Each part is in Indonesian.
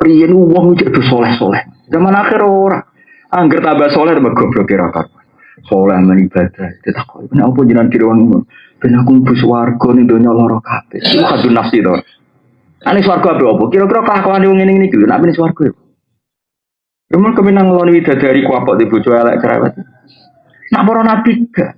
Riyen wong cek soleh-soleh. Zaman akhir ora. Angger tambah soleh tambah goblok kira kabeh. Soleh men ibadah. Ditakoni, "Kenapa jenengan kira wong ben aku mlebu swarga ning donya lara kabeh?" Iku kadung nafsi to. Ane swarga ape opo? Kira-kira kelakuane wong ngene iki lho, nek ning swarga. Rumah kemenang ngeloni widadari kuapok di bojo elek cerewet. Nak para nabi gak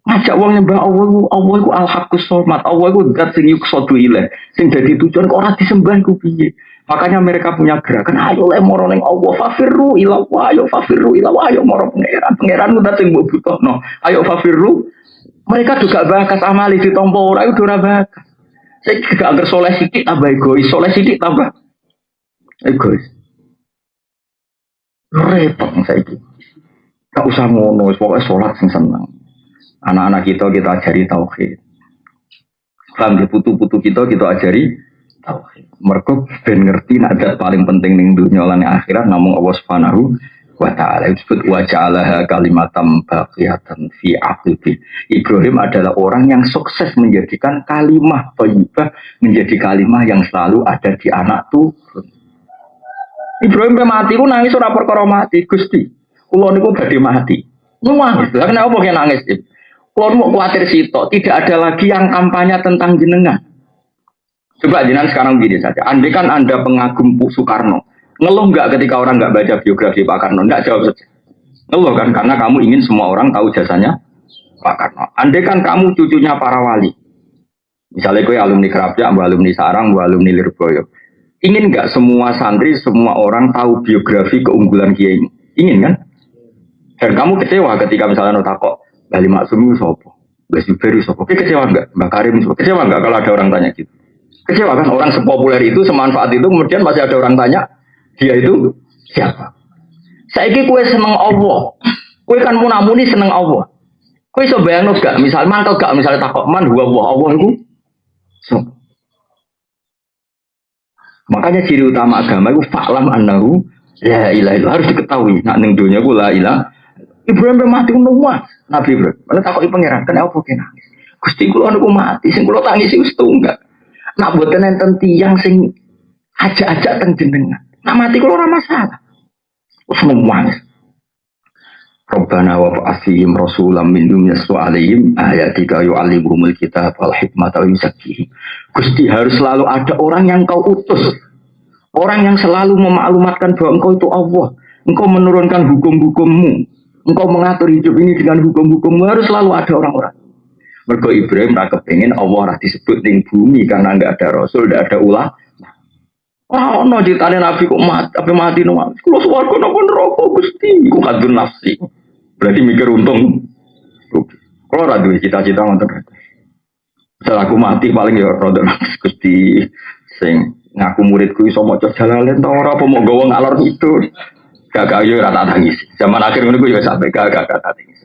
ngajak wong nyembah Allah, Allah iku al-haqqus shamat. Allah iku zat sing yuksadu ilaih. Sing dadi tujuan kok ora disembah iku piye? Makanya mereka punya gerakan, ayo le moro ning Allah, fafirru ila wa, ayo fafirru ila wa, ayo moro pangeran. Pangeran udah sing mbok butuhno. Ayo fafirru. Mereka juga bakas amali ditampa ora iku ora bakas. Saya gak agar soleh sithik tambah egois, soleh sithik tambah egois. Repot saiki. Gak usah ngono, pokoke salat sing seneng. Anak-anak kita ajari tauhid. Kan di putu-putu kita ajari tauhid. Mergo ben ngerti nek zat paling penting ning dunya lan akhirat namung Allah Subhanahu wa ta'ala. Disebut wa ja'alaha kalimatam baqiyatan fi aqibi. Ibrahim adalah orang yang sukses menjadikan kalimah thayyibah menjadi kalimah yang selalu ada di anak turun. Ibrahim mati ku nangis ora perkara mati, Gusti. Kula niku badhe mati. Nangis. Lah kenapa kok nangis? Kula mau kuatir sitok, tidak ada lagi yang kampanye tentang jenengan. Coba jenengan sekarang gini saja. Andai kan Anda pengagum Soekarno, ngeluh nggak ketika orang nggak baca biografi Pak Karno? Nggak, jawab saja. Ngeluh kan karena kamu ingin semua orang tahu jasanya Pak Karno. Andai kan kamu cucunya para wali, misalnya gue alumni Kerapia, alumni Sarang, alumni Lirboyo, ingin nggak semua santri, semua orang tahu biografi keunggulan Kiai ini? Ingin kan? Dan kamu kecewa ketika misalnya notakok Bali Maksum sopo, Mbak Zuberi sopo, kecewa nggak? Mbak Karim sopo, kecewa nggak kalau ada orang tanya gitu? Kecewa kan? Orang sepopuler itu, semanfaat itu, kemudian masih ada orang tanya, dia itu siapa? Saiki kue seneng Allah, kue kan munamuni seneng Allah. Kue iso bayangno gak? Misal mantel gak? Misalnya takok man huwa Allah itu. So. Makanya ciri utama agama itu fa'lam annahu la ilaha illallah, harus diketahui. Nak ning dunya ku la ilaha. Ibrahim mati nuwah. Nabi Ibrahim. Mana takoki pangeran, kan apa kena? Gusti kula niku mati, sing kula tangisi wis tunggal. Nak mboten enten tiyang sing ajak-ajak teng jenengan. Nak mati kula ora masalah. Wis nuwah. Rabbana wa ba'athihim rasulam minhum yaslu alaihim ayatika yu'allimuhumul kitab wal hikmata wa yuzakkihim. Gusti harus selalu ada orang yang kau utus. Orang yang selalu memaklumatkan bahwa engkau itu Allah. Engkau menurunkan hukum-hukummu. Engkau mengatur hidup ini dengan hukum-hukummu. Harus selalu ada orang-orang. Mergo Ibrahim ra kepengin Allah ra disebut ning bumi karena enggak ada rasul, enggak ada ulama. Oh, no ditane Nabi kok mati no. Kulo swarga napa neraka Gusti, iku kadun nafsi. Berarti mikir untung. Kalau ora duwe cita-cita ngoten. Setelah aku mati paling ya rada Gusti sing ngaku muridku iso maca jalalen ta ora apa mau gawa ngalor itu. Gak yo ora tak tangis. Zaman akhir ngono ku yo sampe gak tangis.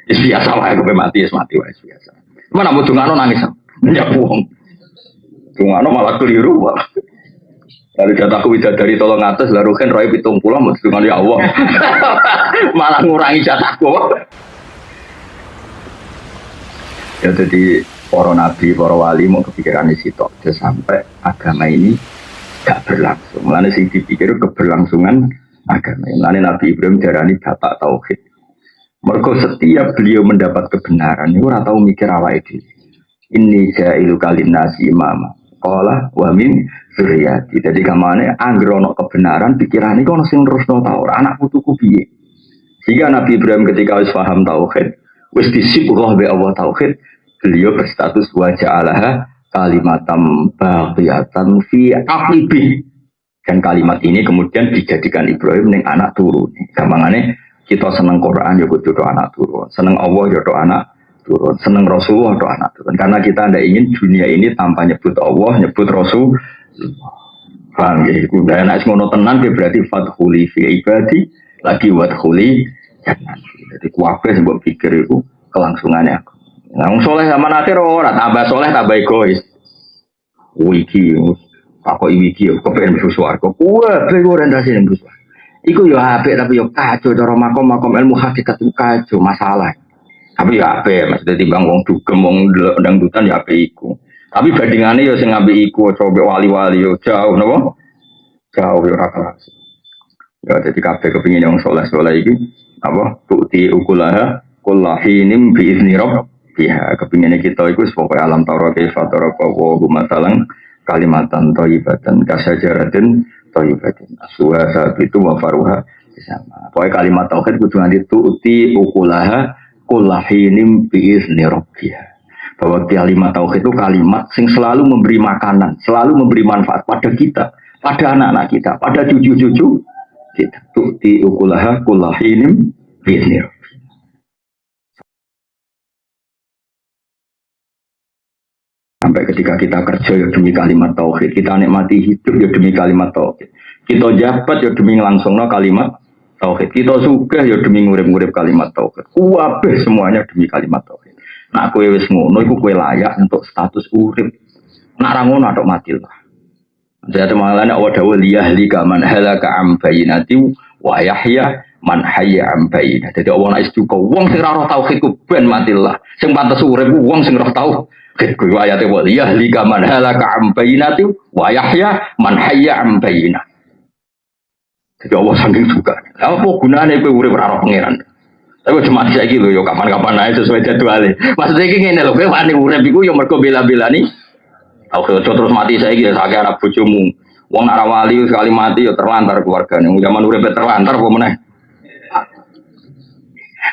Wis biasa wae aku mati wis mati wae biasa. Mana mau dungano nangis. Ya wong. Dungano malah keliru malah. Lalu jatahku widadari tolong atas larukan roy 70 dengan ya Allah. Malah ngurangi jatahku. Ya jadi para nabi, para wali mau kepikiran di situ sampai agama ini gak berlangsung. Mulane sing dipikir keberlangsungan agama. Mulane Nabi Ibrahim darani bapak tauhid. Mergo setiap beliau mendapat kebenaran itu ora tau mikir awake dhewe. Inni ja'ilu kalinnasi imama. Qala wa min zuriyati. Jadi kamane anggere ana kebenaran pikirane kok ono sing terusno ta ora anak putuku piye. Sehingga Nabi Ibrahim ketika wis paham tauhid, wis disipullah be Allah tauhid, beliau berstatus wa ja'alaha kalimatam baqiyatan fi aqibi. Dan kalimat ini kemudian dijadikan Ibrahim ning anak turun. Gampangane kita seneng Quran ya kudu anak turun, seneng Allah ya anak turun, seneng Rasulullah atau anak turun. Karena kita tidak ingin dunia ini tanpa nyebut Allah, nyebut Rasul. Paham ya? Udah enak ngono tenan berarti fadkhuli fi ibadi lagi wadkhuli jangan. Jadi kuwabe sing mbok pikir iku kelangsungannya aku. Nah, wong saleh zaman akhir ora tambah saleh tambah egois. Wiki aku iki kepen mlebu swarga. Kuwabe orientasi ning swarga. Iku yo apik tapi yo kacau cara makom ilmu hakikat itu kacau masalah. Tapi ya apik maksudnya timbang wong dugem wong dangdutan ya apik iku. Tapi bandingannya ya sing apik iku coba wali-wali yo jauh napa? jauh ora kelas. Ya jadi kabeh kepingin yang soleh-soleh iki apa tuti ukulaha kullahinim bi izni rabbiha. Kepingine kita iku pokoke alam taurat kaifa taraka wa masalang kalimatan thayyibatan kasajaratin thayyibatin aswa sabitu wa faruha sama. Pokoknya kalimat tauhid kudu nganti tuti ukulaha kullahinim bi izni rabbiha. Bahwa kalimat tauhid itu kalimat yang selalu memberi makanan, selalu memberi manfaat pada kita, pada anak-anak kita, pada cucu-cucu kita. Tu'ti ukulaha kullahinim biiznir. Sampai ketika kita kerja ya demi kalimat tauhid, kita nikmati hidup ya demi kalimat tauhid. Kita jabat ya demi langsungnya kalimat tauhid. Kita sugih ya demi ngurip-ngurip kalimat tauhid. Kabeh semuanya demi kalimat tauhid. Nah kowe wis ngono iku kowe layak untuk status urip. Nak ra ngono atok mati lah. Jadi malane Allah dawuh liyahlika man halaka am bayinati wa yahya man hayya am bayinah. Jadi Allah nek istuka wong sing ora roh tauhid ku ben mati lah. Sing pantes urip ku wong sing roh tauhid. Kuwi ayate wa liyahlika man halaka am bayinati wa yahya man hayya am bayinah. Jadi Allah saking suka. Lah apa gunane kowe urip ora roh pangeran? Tapi cuma saiki lho yo kapan-kapan ae sesuai jadwale. Maksudnya iki ngene lho, kowe wani urip iku yo mergo bela-belani. Aku terus mati saiki sak anak bojomu. Wong nek wali sekali mati yo terlantar keluargane. Zaman urip terlantar apa meneh.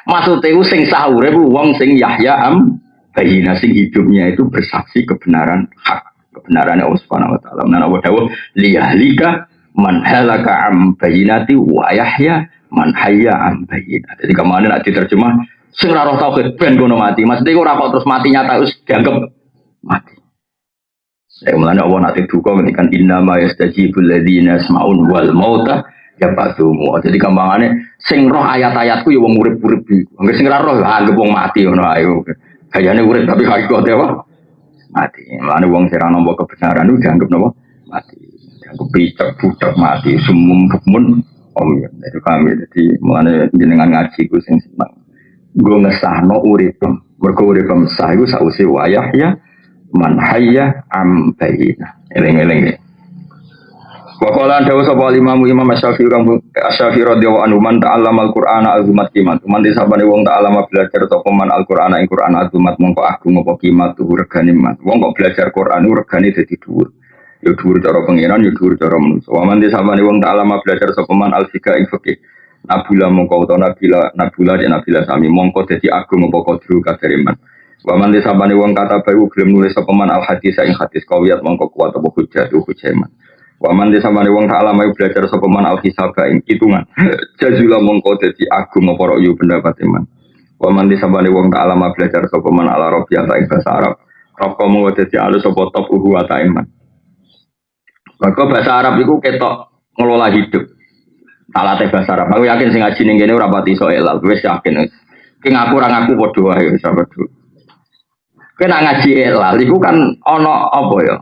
Maksudnya itu sing sah urip wong sing Yahya am bayina sing hidupnya itu bersaksi kebenaran hak, kebenaran Allah Subhanahu wa taala. Nah Allah dawuh liyahlika man halaka am bayinati wa yahya man hayya am bayinah. Jadi kemana nak diterjemah sing ora roh tauhid ben kono mati. Maksudnya ora kok terus mati nyata wis dianggap mati. Saya mulanya Allah nanti duka mengikan innama yastajibul ladzina yasma'un wal mauta yabatumu. Jadi kembangannya sing roh ayat-ayatku ya wong urip-urip iku. Angger sing ora roh anggap wong mati ngono ae. Gayane urip tapi hakikate apa? Mati. Mulane wong sing ora nampa kebenaran itu dianggap napa? Mati. Dianggap picek budak mati sumum bukmun. Ya. Jadi kami jadi mulane jenengan ngaji ku sing seneng. Nggo ngesahno uripem. Mergo uripem sah iku sause wayah ya man hayya am bayina. Eling-eling. Wa qala dawu sapa Imam Asy-Syafi'i Asy-Syafi'i radhiyallahu anhu man ta'allama al-Qur'ana azumat qimat. Man disabane wong ta'allama belajar sapa man al-Qur'ana ing Qur'an azumat mongko agung apa qimat regane man. Wong kok belajar Qur'an regane dadi dhuwur. Ya dhuwur cara pengiran, ya dhuwur cara manusa. Wa man disabane wong ta'allama belajar sapa man al-fiqh ing fikih. Nabula mongko utawa nabila sami mongko dadi agung apa kadru kaderiman. Wa man disabane wong kata bayu gelem nulis sapa man al hadis ing hadis kawiyat mongko kuat apa hujjah hujjah. Wa man disabane wong tak alama belajar sapa man al hisab ing hitungan. Jazula mongko dadi agung apa yu pendapat iman. Wa man disabane wong tak alama belajar sapa man al arabiyah ing bahasa Arab. Roko mongko dadi alus apa top uhu ta iman. Maka bahasa Arab iku ketok ngelola hidup. Tak latih bahasa Arab. Aku yakin sing ngaji ning kene ora pati iso elal. Wis yakin. Ki ngaku ora ngaku padha wae sahabat. Kena ngaji elal, itu kan ono apa ya?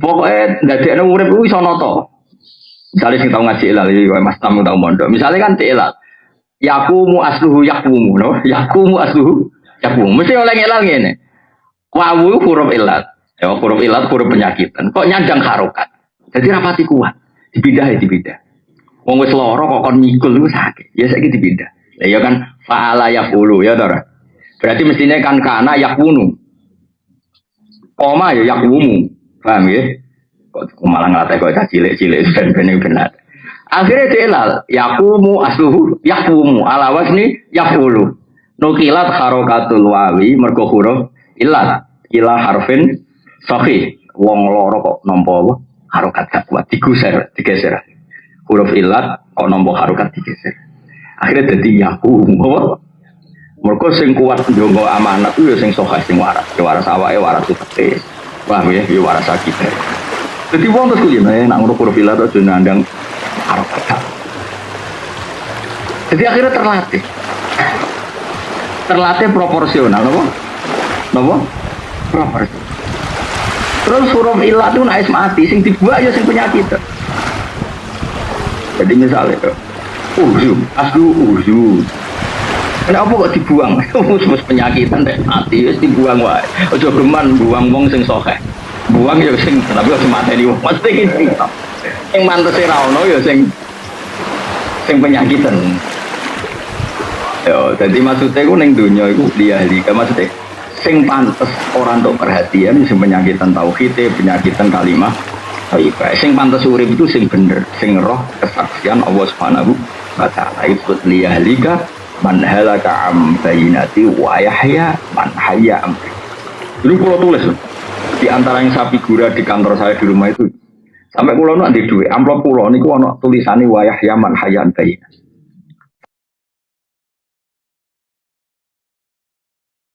Pokoknya ndadekne urip kuwi iso ana to. Misale sing tau ngaji elal iki Mas Tamu tau mondok. Misale kan elal. Yakumu asluhu yakumu, no? Yakumu asluhu yakumu. Mesti oleh elal ngene. Wawu huruf ilat. Ya huruf ilat huruf penyakitan. Kok nyandang harokat. Jadi rapati kuat. Dipindah. Wong wis lara kok kon mikul ku sakit. Ya saiki dipindah. Lah ya kan fa'ala yaqulu ya to. Berarti mestinya kan kana yakunu. Koma ya yakumu. Paham ya? Kok malah ngelatih kok cilik-cilik ben benar. Akhirnya dilal yakumu asluhu yakumu ala wasni yakulu. Nukilat harokatul wawi mergo huruf ilat ila harfin sahih. Wong loro kok nampa harokat gak kuat digeser. Huruf ilat kok nampa harokat digeser. Akhirnya dadi yakumu. Mereka sing kuat njonggo amanat itu ya sing sohah sing waras. Ya waras awake waras utekte. Paham ya? Ya waras akite. Jadi wong terus kuwi nek ngono huruf ilat aja nandang harokat. Jadi akhirnya terlatih proporsional, napa? Proporsional. Terus huruf ilat itu naik mati, sing dibuat ya sing penyakit. Jadi misalnya, aslu. Kenapa kok dibuang? Mus penyakitan deh, mati wis dibuang wae. Aja geman buang wong sing sokeh. Buang ya sing tapi aja mateni wong. Mesti iki. Sing mantese ra ono ya sing penyakitan. Yo, jadi maksudnya ku ning donya iku liya-liya maksudnya sing pantes ora entuk perhatian sing penyakitan tauhid, penyakitan kalimah thayyibah. Sing pantes urip itu sing bener, sing roh kesaksian Allah Subhanahu wa taala. Itu liya-liya man halaka am bayinati wa yahya man hayya am. Dulu kalau tulis di antara yang saya figura di kantor saya di rumah itu sampai pulau nu di duit amplop pulau niku ana tulisane wa yahya man hayya am bayinati.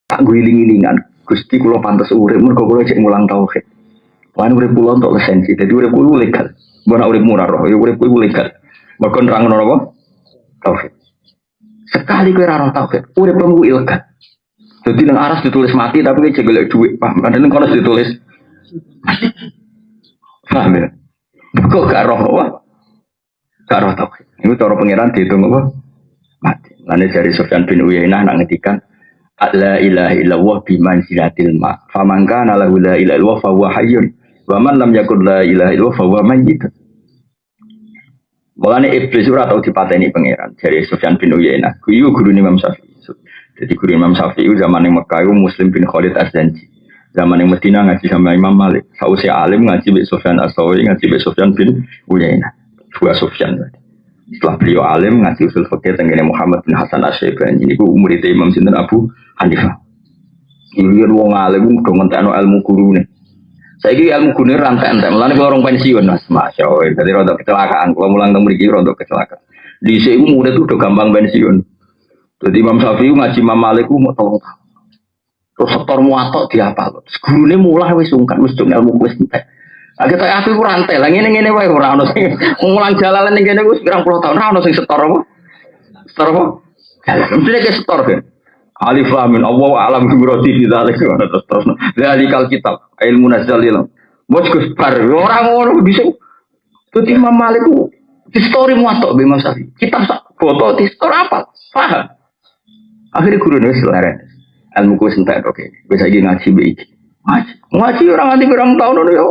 Tak guling-gilingan, Gusti kula pantes urip mergo kula cek mulang tauhid. Lan urip kula untuk lisensi, dadi urip kula legal. Mbok nek urip murah roh, ya urip kula legal. Mergo nerangno napa? Tauhid. Sekali kowe ora roh tauhid, urip kamu ilegal. Jadi nang aras ditulis mati tapi kowe cek golek dhuwit, paham? Kadang kono ditulis mati. Paham ya? Kok gak roh apa? Gak roh tauhid. Iku cara pangeran diitung apa? Mati. Lan jari Sufyan bin Uyainah nak ngetikan la ilaha illallah bimanzilatil ma faman kana lahu la ilaha illallah fa huwa hayyun wa man lam yakun la ilaha illallah fa huwa mayyit. Mulane iblis ora tau dipateni pangeran dari Sufyan bin Uyainah kuwi guru Imam Syafi'i. Jadi guru Imam Syafi'i zaman ning Mekah Muslim bin Khalid Az-Zanji, zaman ning Madinah ngaji sama Imam Malik, sausé alim ngaji mbek Sufyan As-Tsauri, ngaji mbek Sufyan bin Uyainah, dua Sufyan. Setelah beliau alim ngaji usul fikih tengene Muhammad bin Hasan Asy-Syaibani niku murid Imam Sinten Abu Hanifah. Ini wong alim kudu ngentekno ilmu gurune. Saiki ilmu gurune ra entek-entek, mulane kula orang pensiun Mas. Masyaallah, dadi rada kecelakaan. Kula mulang teng mriki rada kecelakaan. Dhisik iku murid udah gampang pensiun. Dadi Imam Syafi'i ngaji Imam Malik ku mau tolong tahun. Terus sektor muatok dihafal. Gurune mulah wis sungkan wis ilmu wis entek. Agak tak aku rantai lah ngene wae ora ono sing mulang jalalan ning kene wis pirang puluh tahun ora ono sing setor apa? Setor apa? Mesti ke setor kan. Alif lam mim Allah alam bi muradi fi dzalik wa terus. Dzalikal kitab ilmu nazalil. Bos Gus bar ora ngono bisa. Dadi Imam Malik ku di story muatok be Imam Syafi'i. Kitab sak foto di store apa? Paham. Akhirnya guru wis leren. Ilmu ku wis entek oke. Wis iki ngaji be iki. Ngaji orang nganti pirang tahun ngono ya.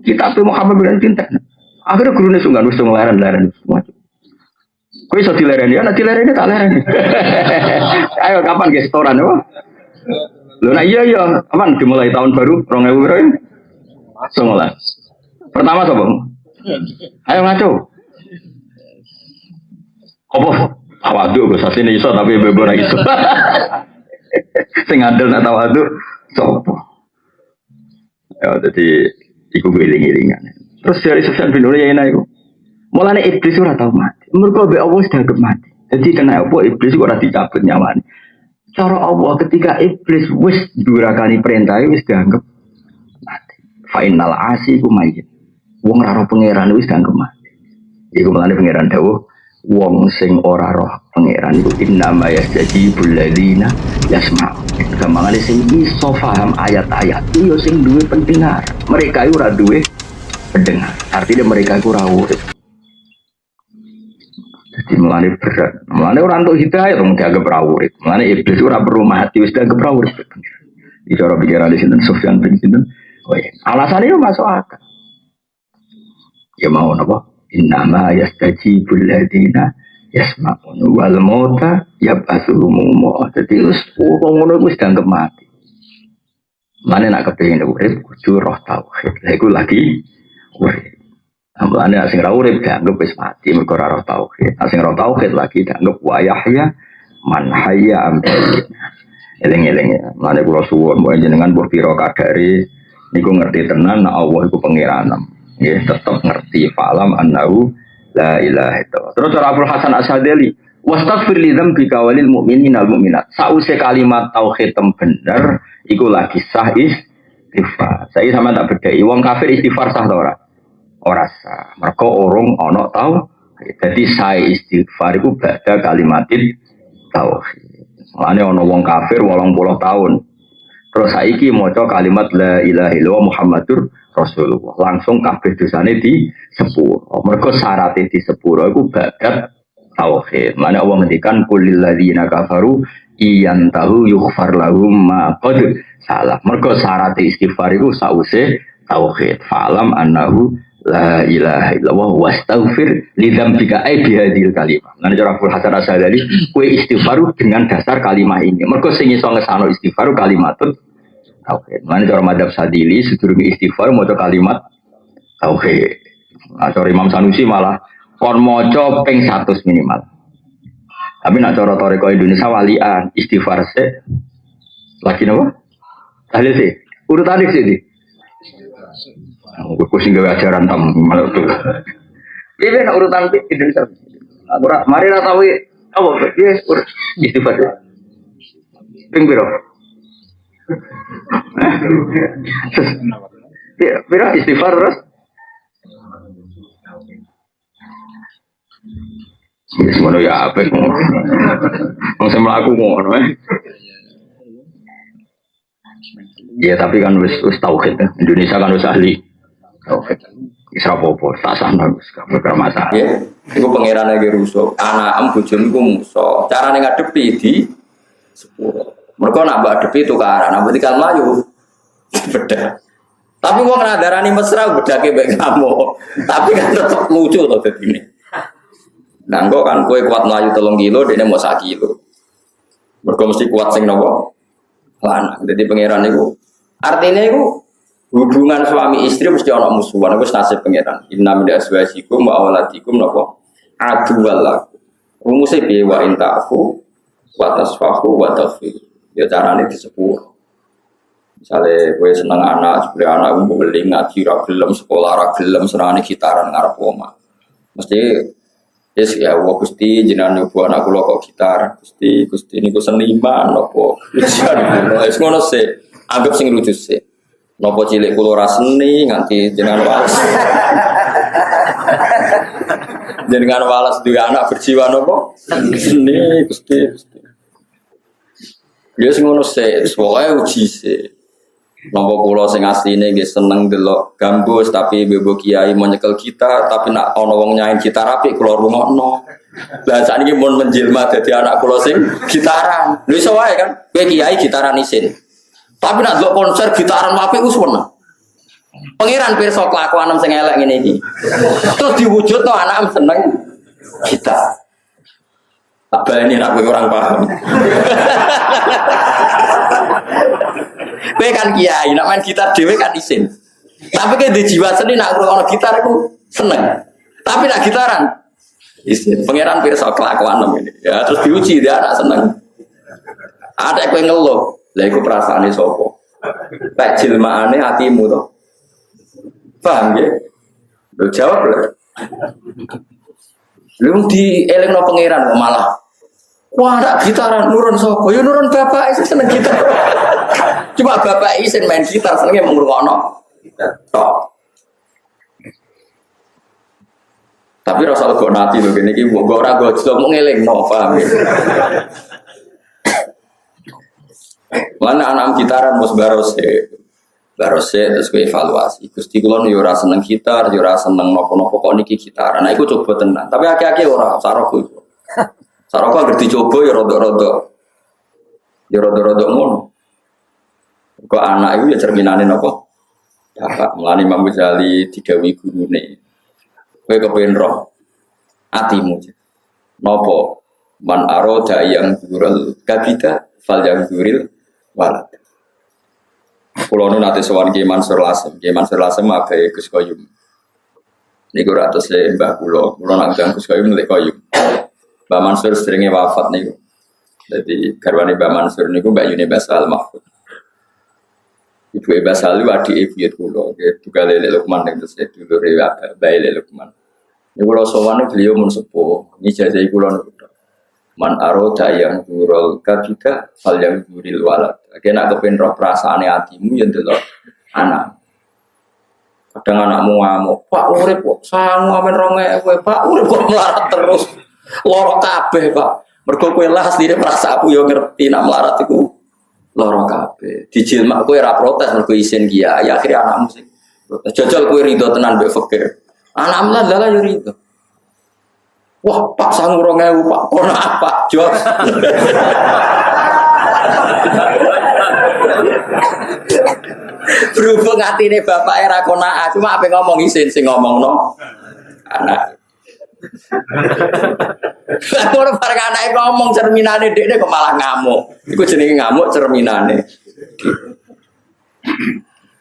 Kitab Muhammad bin Sinten. Akhirnya gurunya sungguh harus ngelaran semua. Kau bisa dilereni ya, nanti lereni tak lereni. Ayo kapan guys setoran apa? Lo nah iya kapan dimulai tahun baru 2000 berapa? Semula. Pertama siapa? Ayo ngaco. Apa? Awadu gue sasini iso tapi bebor iso. Sing adil nak tawadu sopo. Ya jadi iku giling-gilingan. Terus dari Sufyan bin Uyainah iku mulane iblis ora tau mati. Mergo mbek Allah wis dianggap mati. Jadi kena apa iblis ora dicabut nyawane. Cara Allah ketika iblis wis durakani perintah wis dianggap mati. Fa innal asi ku mayit. Wong ora roh pangeran wis dianggap mati. Iku mulane pangeran dawuh wong sing ora roh pangeran iku innama yastajibul ladzina yasma'u. Gampangane sing iso paham ayat-ayat iyo sing duwe pendengar. Mereka itu ora duwe pendengar. Artinya mereka itu ora urip. Jadi mulane berat. Mulane ora entuk hidayah wong dianggap ora urip. Mulane iblis ora perlu mati wis dianggap ora urip. Iki cara pikiran di sinten Sufyan bin sinten. Oh iya. Alasannya itu masuk akal. Ya mau napa? Innama yastajibul ladzina yasma'un wal mauta yab'atsuhum maut. Jadi wis wong ngono wis dianggap mati. Mane nak kepengin urip kudu roh tauhid. Lha iku lagi urip. Amane sing ra urip dianggap wis mati mergo ora roh tauhid. Sing roh tauhid lagi dianggap wa yahya man hayya am bayyina. Eling-eling ya. Mane kula suwun mbok jenengan mbok pira kadare niku ngerti tenan nek Allah iku pangeran. Nggih tetep ngerti falam annahu la ilaha illallah. Terus Abdul Hasan Asy'adili wastaghfir li dzambika walil mu'minina wal mu'minat. Sause kalimat tauhid bener iku lagi sah istighfar. Saya sama tak bedai wong kafir istighfar sah ta ora? Ora sah. Mergo urung ana tau. Jadi saya istighfar iku badha kalimatin tauhid. Mane ana wong kafir 80 tahun. Terus saiki maca kalimat la ilaha illallah Muhammadur Rasulullah. Langsung kabeh dosane di sepuro. Mergo syaraté di sepuro iku bakat tauhid. Mane Allah ngendikan kulil ladzina kafaru iyantahu yughfar lahum ma qad salah. Mergo syarat istighfar iku sause tauhid. Falam annahu La ilaha illallah wastaghfir li dzambika ai bi hadhil kalimah. Lan cara Abdul Hasan Asy'ari kue istighfar dengan dasar kalimat ini. Mergo sing iso ngesano istighfar kalimatun tauhid. Lan cara madzhab Sadili sedurunge istighfar maca kalimat tauhid. Nah, cara Imam Sanusi malah kon maca ping 100 minimal. Tapi nak cara toriko Indonesia walian istighfar se lagi napa? Tahlil sih. Urutane sih. Gue pusing gawe ajaran tam malah tuh. Ini nak urutan Indonesia. Mari lah tahu apa? Yes, istighfar. Ping piro? Ya, piro istighfar terus? Yes, ngono ya apa? Wong sing mlaku ngono Ya tapi kan wis tauhid. Indonesia kan wis ahli. Oke, isra popo, tak sana Gus, gak masalah. Ya, itu pangeran lagi rusuh. Anak bojomu ku musuh. Carane ngadepi di sepuro. Mereka nak ngadepi itu ke arah, nak kan melayu. Beda. Tapi wong ngadarani mesra bedake mek kamu. Tapi kan tetep lucu to ini. Nah, engko kan kowe kuat melayu 3 kilo, dene mau 1 kilo. Mereka mesti kuat sing napa? Lanang. Jadi pangeran niku artinya iku hubungan suami istri mesti ana musuhan, wis nasib pangeran. Inna min azwajikum wa auladikum napa aduwallah. Rumuse piye wa intafu wa tasfahu wa taghfir. Ya carane disepuro. Misale kowe seneng anak, jebule anak mbok beli ngaji ra gelem, sekolah ra gelem, senengane gitaran ngarep omah. Mesti yes ya Allah Gusti jenengan nyoba anak kula kok gitar. Gusti niku seniman napa. Wis ngono sih. Anggap sing lucu sih. Nopo cilik kula ra seni nganti jenengan walas. Jenengan walas duwe anak berjiwa nopo? Seni Gusti. Ya sing ngono sik, pokoke uji sik. Nopo kula sing asline nggih seneng delok gambus tapi bebo kiai mau nyekel gitar tapi nak ana wong nyain gitar apik kula rungokno. Lah sakniki mun menjelma dadi anak kula sing gitaran. Lho iso wae kan, kowe kiai gitaran isin. Tapi nak delok konser gitaran apik wis wenang. Pangeran pirsa kelakuan sing elek ngene iki. Terus diwujudno anak seneng gitar. Apa ini nak kowe orang paham. Kowe kan kiai, nak main gitar dhewe kan isin. Tapi kowe di jiwa seni nak ngrungokno gitar iku seneng. Tapi nak gitaran isin. Pangeran pirsa kelakuan ini. Ya terus diuji dia anak seneng. Ada kowe ngeluh. Lah iku perasaane sapa? Tek jilmaane atimu to. Paham ya? Lho jawab lho. Lu dielingno pangeran kok malah. Wah, nak gitaran nurun sapa? Ya nurun bapak isin seneng gitar. Cuma bapak isin main gitar senenge ngrungokno. Tok. Tapi rasa kok nati lho kene iki mbok ora gojlok mung ngelingno, paham ya? Mana anak gitaran mus barose terus gue evaluasi. Gusti kula yo ora seneng gitar, yo ora seneng napa-napa kok niki gitaran. Nah iku coba tenan. Tapi akeh-akeh ora saroko iku. Saroko anggere dicoba yo rodok-rodok. Yo rodok-rodok ngono. Kok anak iku ya cerminane napa? Bapak mulane Imam Ghazali digawi gurune. Kowe kepen roh atimu. Napa? Man aroda yang dural kabita fal yang duril walad. Kulo nu nate sowan Ki Mansur Lasem abe Gus Koyum. Niku ratus Mbah kulo nak ngundang Gus Koyum nek Koyum. Mbah Mansur seringe wafat niku. Jadi garwane Mbah Mansur niku Mbak Yuni Basal Mahfud. Ibu Basal lu adik ibu kulo, dia juga lele Lukman ning terus dulur Mbah Lele Lukman. Niku kulo sowan beliau mun sepuh, ijazah kulo niku. Man aroda yang durul kabida fal yang duril walad. Kena kepen roh perasaane atimu yen delok anak. Kadang anakmu ngamuk, Pak urip kok sangu amen 2000, Pak urip kok melarat terus. Loro kabeh, Pak. Mergo kowe lah asline perasaanku yo ngerti nak melarat iku loro kabeh. Dijilmak kowe ora protes mergo isin kiai, akhire anakmu sing jajal kowe rido tenan mbek fakir. Anakmu lah yo rido. Wah, Pak sangu 2000, Pak. Kono apa? Jawab. Berhubung atine bapak era konaa, cuma apa ngomong isin sing ngomong no anak. Lalu bareng anake ngomong cerminane dekne kok malah ngamuk. Iku jenenge ngamuk cerminane.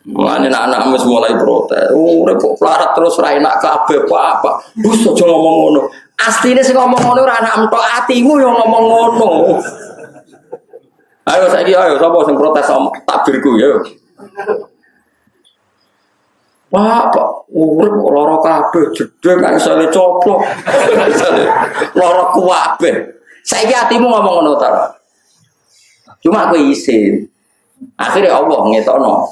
Mulane anak wis mulai protes. Urip kok pelarat terus ra enak kabeh apa. Wis aja ngomong ngono. Asline sing ngomong ngono ora anak entuk atimu yo ngomong ngono. Ayo saiki ayo sapa sing protes takbirku ya. Pak, urip kok lara kabeh jedhe gak iso coplok. Lara kabeh. Saiki atimu ngomong ngono ta. Cuma aku isin. Akhirnya Allah ngetokno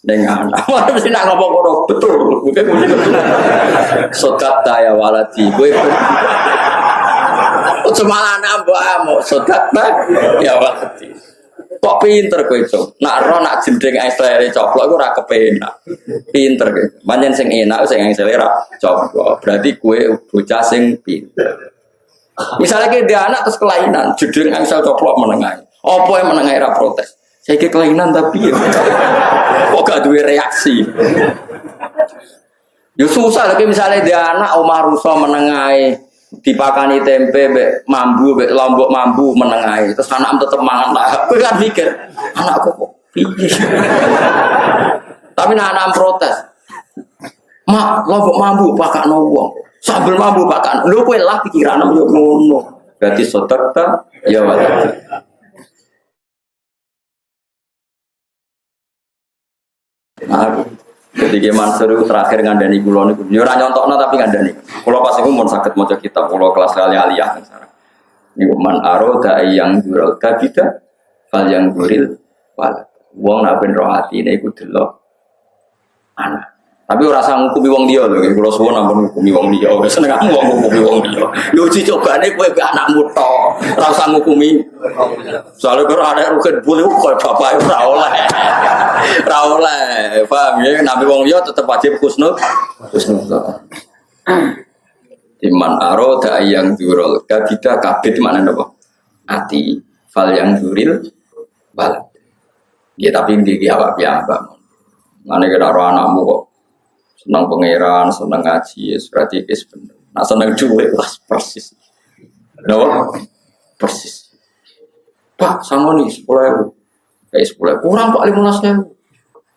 dengan anak, mesti nak ngomong ngono betul, mungkin betul. Sodat ya waladi, gue cuma anak mbakmu, sodat ya waladi. Kok pinter gue cok, nak roh nak jendeng selera coplok, gue rak kepenak, pinter gue. Manjen sing enak, sing selera coplok, berarti gue bocah sing pinter. Misalnya kayak dia anak terus kelainan, jendeng sel coplok menengai, apa yang menengai ra protes? Saya kayak kelainan tapi ya. Kok gak duwe reaksi. Ya susah lagi misalnya dia anak omah rusa menengai dipakani tempe mbek mambu mbek lombok mambu menengai terus anak tetep mangan lah. Kowe kan mikir, anakku kok piye. Tapi anak protes. Mak, lombok mambu pakakno wong. Sambel mambu pakakno. Lho kowe lah pikiranmu yo ngono. Berarti sedekah ya wae. Jadi Mansur terakhir ngandani kulo niku. Yo ora nyontokno tapi ngandani. Kulo pas iku mun saged maca kitab kulo kelas aliyah sekarang. Niku man aroda yang jural kabita fal yang guril wal. Wong nak ben roh atine iku delok anak. Tapi ora usah ngukumi wong liya lho, kulo suwun ampun ngukumi wong liya. Wis seneng aku wong ngukumi wong liya. Yo uji cobane kowe be anakmu tok. Ora usah ngukumi. Soale karo anak rugen bule kok bapake ora oleh. Ora oleh. Paham ya, nabi wong liya tetep wajib husnul. Iman aro da yang jurul kabita kabit mana napa? Ati fal yang juril bal. Ya tapi iki awak piyambak. Mane kira anakmu kok senang pangeran, senang ngaji, berarti es bener. Nah senang duit lah persis. Kenapa? Persis. Pak, sama nih 10.000. Kayak 10.000 kurang Pak 15.000.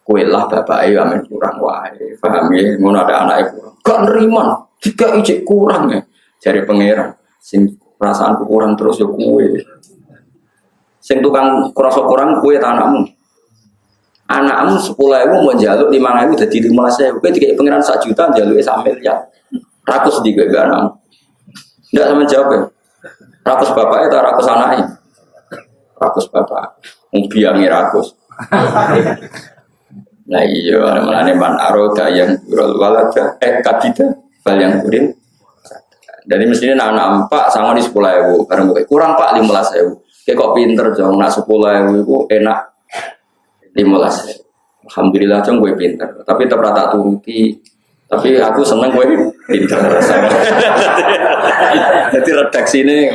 Kue lah bapak ayo amin kurang wae. Paham ya? Mau ada anak kurang. Gak nerima. Jika ijek kurang ya. Cari pangeran. Sing perasaanku kurang terus ya kue. Sing tukang kurasa kurang kue tanahmu. Anakmu 10.000 mau jaluk 5.000 jadi 15.000. Kowe dikek pangeran 1 juta jaluke 1 miliar. Rakus di gue anakmu. Ndak sama jawab ya. Rakus bapaknya atau rakus anaknya? Rakus bapak. Biangnya rakus. Nah iya, mana man aroda yang jural walada kabita bal yang kurin. Dari mestinya anak empat sama di 10.000. Barang kurang Pak 15.000. Kayak kok pinter dong, nak 10.000 itu enak. 15. Alhamdulillah cong gue pinter, tapi tetap rata turuti. Tapi aku seneng gue pinter. Jadi redaksi ini.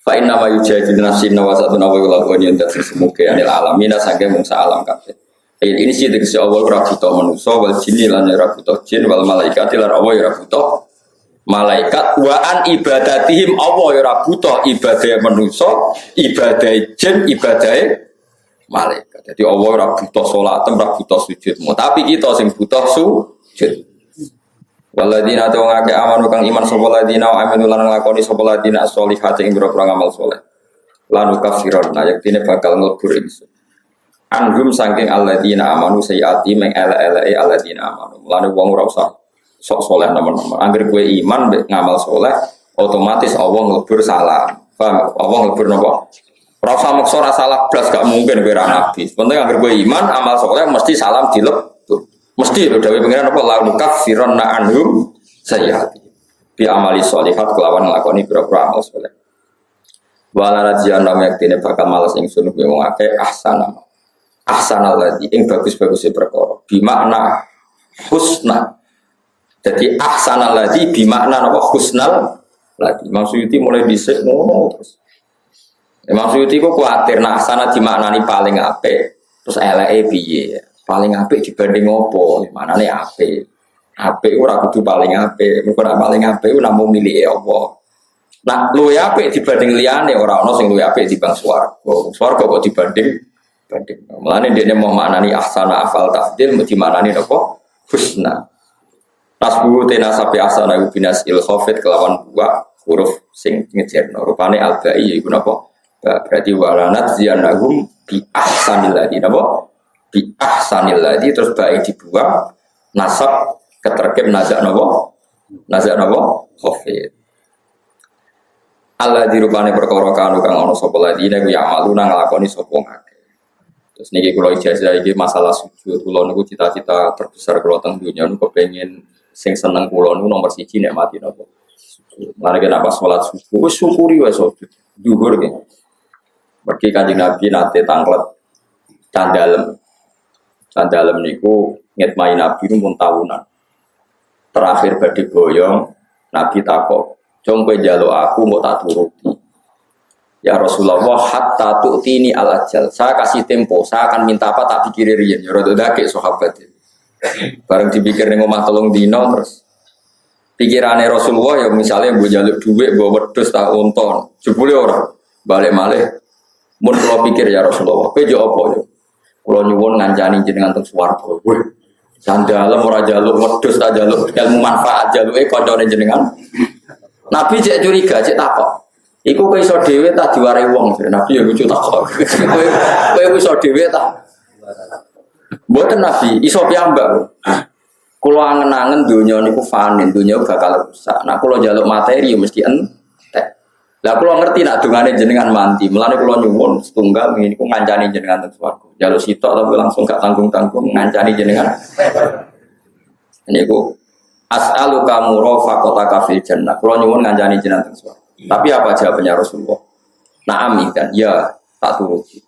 Fa'in nama yujahid nafsin nawasatu nawailah yang dari semuke anil alamina sangke mungsa alam kabeh. Ini sih dari awal rabuto manusia wal jinni lan rabuto jin wal malaikat lan awal rabuto malaikat waan ibadatihim Allah ya rabuto ibadah manusia ibadah jin ibadah malaikat. Jadi Allah rabuto salat rabuto sujud. Tapi kita sing butuh sujud. Waladina tu ngake aman kang iman sapa ladina wa aminu lan nglakoni sapa ladina sholihati ing boro-boro ngamal saleh. Lan kafiron yaktine bakal nglebur ingsun. Anhum saking alladzina amanu sayati meng ele-ele alladzina amanu. Lan wong ora usah sok saleh nomor-nomor. Angger kowe iman mek ngamal saleh, otomatis Allah nglebur salah. Paham? Allah nglebur napa? Ora usah maksa ora salah blas gak mungkin kowe ra nabi. Penting angger kowe iman amal saleh mesti salam dilebur. Mesti lho dawuh pengiran apa la nukaffiranna anhum sayyiati bi amali sholihat kelawan nglakoni pira-pira amal saleh. Wala rajian lam yaktine bakal malas ingsun kuwi wong akeh ahsanal ladzi ing bagus-baguse perkara bi makna husna. Jadi ahsanal ladzi bi makna napa husnal ladzi. Maksud itu mulai dhisik ngono terus. Imam Suyuti ku kuatir nak sana dimaknani paling apik, terus eleke piye? Paling apik dibanding opo? Manane apik. Apik ora kudu paling apik, mergo nak paling apik ku namung milike Allah. Nah, luwih apik dibanding liyane ora ana sing luwih apik dibanding swarga. Swarga kok dibanding. Mulane dene mau maknani ahsana afal tafdil mesti maknani napa? Husna. Tasbuhu tena sapi ahsana binas il khafid kelawan buah huruf sing ngejerno. Rupane albai iku napa? Berarti walanat ziyanahum bi ahsanil ladzi napa? Bi ahsanil ladzi terus bae dibuang nasab keterkib nazak napa? Nazak napa? Khafid. Allah dirupane perkara kanu kang ana sapa ladine ku ya maluna nglakoni sapa ngake. Terus niki kula ijazah iki masalah sujud kula niku cita-cita terbesar kula teng donya niku kepengin sing seneng kula niku nomor 1 nek mati napa. Mari kita pas salat subuh wis syukuri wae sujud. Zuhur nggih. Mergi Kanjeng Nabi nate tanglet candalem. Candalem niku ngitmai Nabi pun tahunan. Terakhir badhe boyong Nabi takok jom kowe njaluk aku mau tak turuti. Ya Rasulullah hatta tu'tini al-ajal. Saya kasih tempo, saya akan minta apa tak pikir riyen. Ya rada dake sahabat. Bareng dipikir ning omah 3 dina terus pikirane Rasulullah ya misalnya mbok njaluk dhuwit, mbok wedhus tak unton. Jebule ora. Balik malih. Mun kula pikir ya Rasulullah, kowe yo apa yo? Kula nyuwun ngancani jenengan teng swarga. Sandalem ora njaluk wedhus tak njaluk ilmu manfaat jaluke kancane jenengan. Nabi cek curiga, cek takok. Iku kowe iso dhewe ta diwarai wong. Nabi ya lucu takok. Kowe iso dhewe ta? Mboten Nabi, iso piyambak. Kula angen-angen donya niku fani, donya bakal rusak. Nah kula njaluk materi ya mesti entek. Lah kula ngerti nak dongane jenengan mati. Mulane kula nyuwun setunggal niku ngancani jenengan teng swarga. Njaluk sitok tapi langsung gak tanggung-tanggung ngancani jenengan. Niku as'aluka murafaqataka fil jannah. Kula nyuwun ngancani jenengan teng swarga. Tapi apa jawabannya Rasulullah? Na'am kan, ya tak turuti.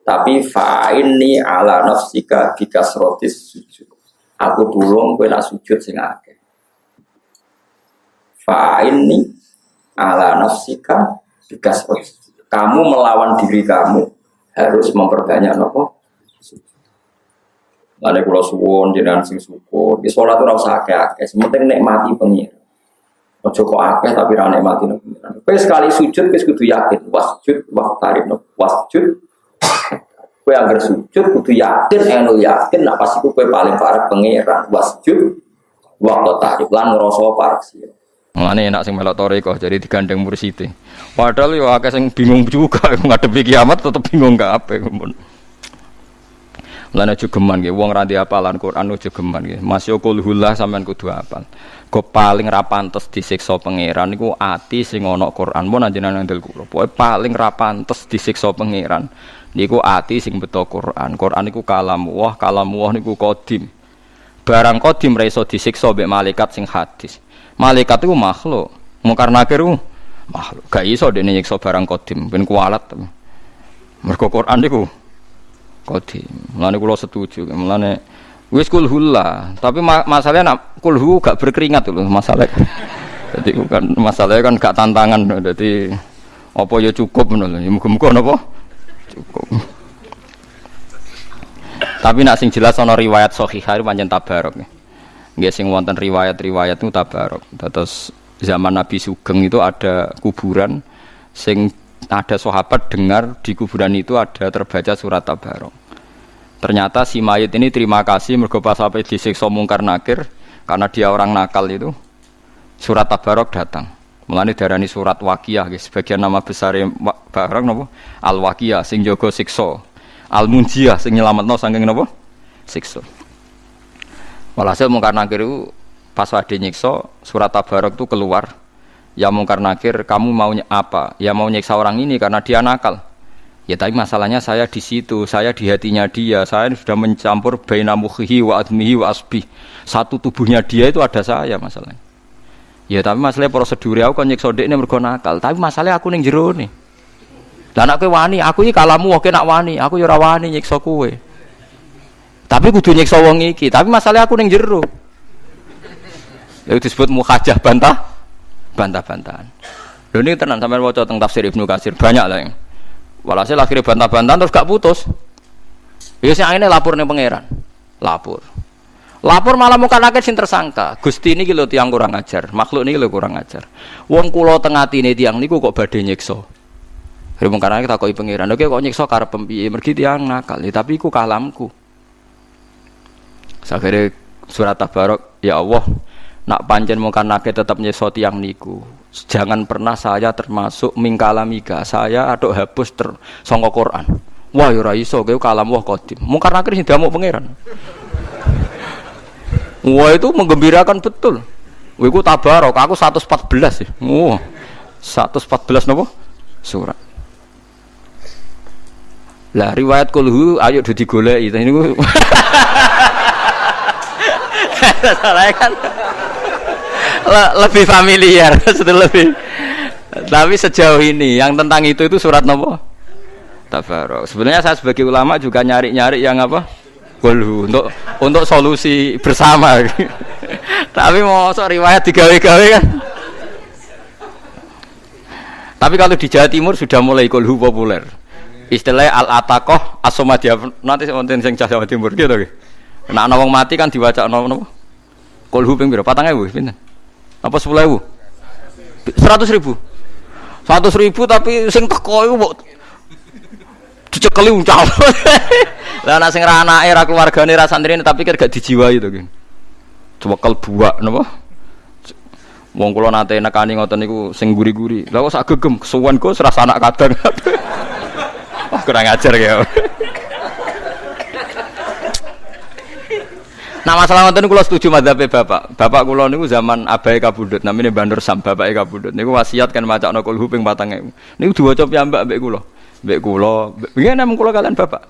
Tapi fa'inni ala nafsika bikasrotis sujud. Aku tulung kowe nak sujud sing akeh. Fa'inni ala nafsika bikasrotis. Kamu melawan diri kamu harus memperbanyak napa? Lane kula suwun jenengan sing syukur. Di salat ora usah akeh-akeh, sementing nikmati pengira. Ojo kok akeh tapi ra nikmati pengira. Kowe sekali sujud wis kudu yakin, wasjud wa tarif, wasjud. Kowe anggere sujud kudu yakin, eno yakin nek pas iku kowe paling parek pengira, wasjud wa tarif lan ngrasa parek sira. Mulane enak sing melok toriko jadi digandeng mursite. Padahal yo akeh sing bingung juga ngadepi kiamat tetep bingung kabeh. Mulane aja geman nggih wong ra hafalan Quran aja geman nggih. Masya kulhullah sampean kudu hafal. Go paling ra pantes disiksa pangeran niku ati sing ana Quran. Mun anjenengan ndel kula. Pokoke paling ra pantes disiksa pangeran niku ati sing beto Quran. Quran niku kalamullah, kalamullah niku qadim. Barang qadim ra iso disiksa mbek malaikat sing hadis. Malaikat itu makhluk, mungkar nakir itu makhluk. Gak iso dene nyiksa barang qadim, ben kualat. Mergo Quran niku qadim. Mulane kula setuju, mulane wis kulhullah, tapi masalahnya nak kulhu gak berkeringat lho masalah. Jadi kan masalahnya kan gak tantangan, jadi apa ya cukup ngono lho. Muga-muga napa? Cukup. Tapi nak sing jelas ana riwayat sahihah pancen tabarok. Nggih sing wonten riwayat-riwayat itu tabarok. Terus zaman Nabi Sugeng itu ada kuburan sing ada sahabat dengar di kuburan itu ada terbaca surat tabarok. Ternyata si mayit ini terima kasih mergo pas sampai disiksa mungkar nakir karena dia orang nakal itu surat tabarok datang. Mulane darani surat Waqiah guys. Sebagian nama besar barang napa? Al-Waqiah sing jaga siksa. Al-Munjiyah sing nyelametno saking napa? Siksa. Walhasil mungkar nakir itu pas wadi nyiksa surat tabarok itu keluar. Ya mungkar nakir kamu maunya apa? Ya mau nyiksa orang ini karena dia nakal. Ya tapi masalahnya saya di situ, saya di hatinya dia, saya sudah mencampur baina mukhihi wa admihi wa asbih. Satu tubuhnya dia itu ada saya masalahnya. Ya tapi masalahnya prosedure aku kan nyiksa dekne mergo nakal, tapi masalahnya aku ning jero ne. Lah nek kowe wani, aku iki kalamu oke nak wani, aku ya ora wani nyiksa kowe. Tapi kudu nyiksa wong iki, tapi masalahnya aku ning jero. Lha disebut mukhajah bantah-bantahan. Lho niki tenan sampeyan waca teng tafsir Ibnu Katsir banyak lah. Walhasil akhirnya bantah-bantahan terus gak putus. Ya sing akhirnya lapor ning pangeran. Lapor malah muka nakit sing tersangka. Gusti niki lho tiyang kurang ajar, makhluk niki lho kurang ajar. Wong kula teng atine tiyang niku kok badhe nyiksa. Mung karena kita takoki pangeran, oke kok nyiksa karep piye? Mergi tiyang nakal, tapi iku kalamku. Akhire surat Tabarok, ya Allah, nak pancen mungkar nakit tetap nyiksa tiyang niku. Jangan pernah saya termasuk mingkalamika, saya aduk hapus sangka Quran. Wah ya ora iso, kowe kalam wah qadim. Mungkar nakit sing diamuk pangeran. Wah itu menggembirakan betul. Wah itu Tabarok, aku 114 ya. Wah 114 nopo surat. Lah riwayat kulhu ayo do digoleki. Ini salah kan. Lebih familiar, lebih. Tapi sejauh ini yang tentang itu surat nopo? Tabarok. Sebenarnya saya sebagai ulama juga nyari-nyari yang apa? Kulhu untuk solusi bersama. Tapi mau riwayat digawe-gawe kan. Tapi kalau di Jawa Timur sudah mulai kulhu populer. Istilahnya al-ataqah as-somadiyah. Nanti wonten sing Jawa Timur gitu nggih. Nek ana wong mati kan diwaca napa? Kulhu ping pira? 4.000 pinten? Apa 10.000? 100.000. 100.000 tapi sing teko iku mbok dicekeli uncal. Lah nek sing ra anake ra keluargane ra santrine tapi pikir gak dijiwai to ki. Cewekel buak napa? Wong kula nate nekani ngoten niku sing guri-guri. Lah kok sak gegem kesuwen kok serasa anak kadang. Wah kurang ajar ya. Nah masalah ngoten kula setuju madzhabe Bapak. Bapak kula niku zaman abahe kabudut namine Bandur Sam bapake kabudut. Niku wasiat kan macakno kulhu ping 4.000. Niku diwaca piyambak mbek kula. Mbek kula, ngene mung kula kalian Bapak.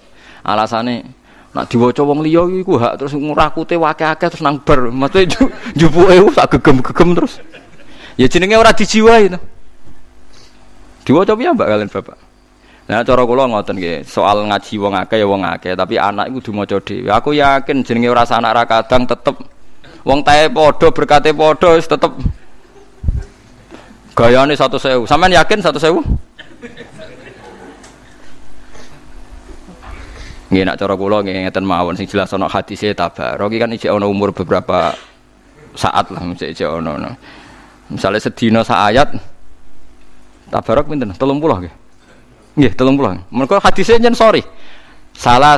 Alasane nak diwaca wong liya iku hak terus ngurakute akeh-akeh terus nang bar. Maksudnya jupuke sak gegem-gegem terus. Ya jenenge ora dijiwai to. Diwaca piyambak kalian Bapak. Nah cara kula ngoten nggih, soal ngaji wong akeh ya wong akeh, tapi anak iku kudu maca dhewe. Aku yakin jenenge ora anak ra kadang tetep wong tae padha berkate padha wis tetep gayane 100.000. Sampeyan yakin 100.000? Nggih nak cara kula nggih ngeten mawon sing jelas ana hadise Tabarok kan iki ana umur beberapa saat lah mesti iki ana. Misale sedina sak ayat Tabarok pinten? 30 nggih. Nggih, 30. Mergo hadise njen sorry. Salah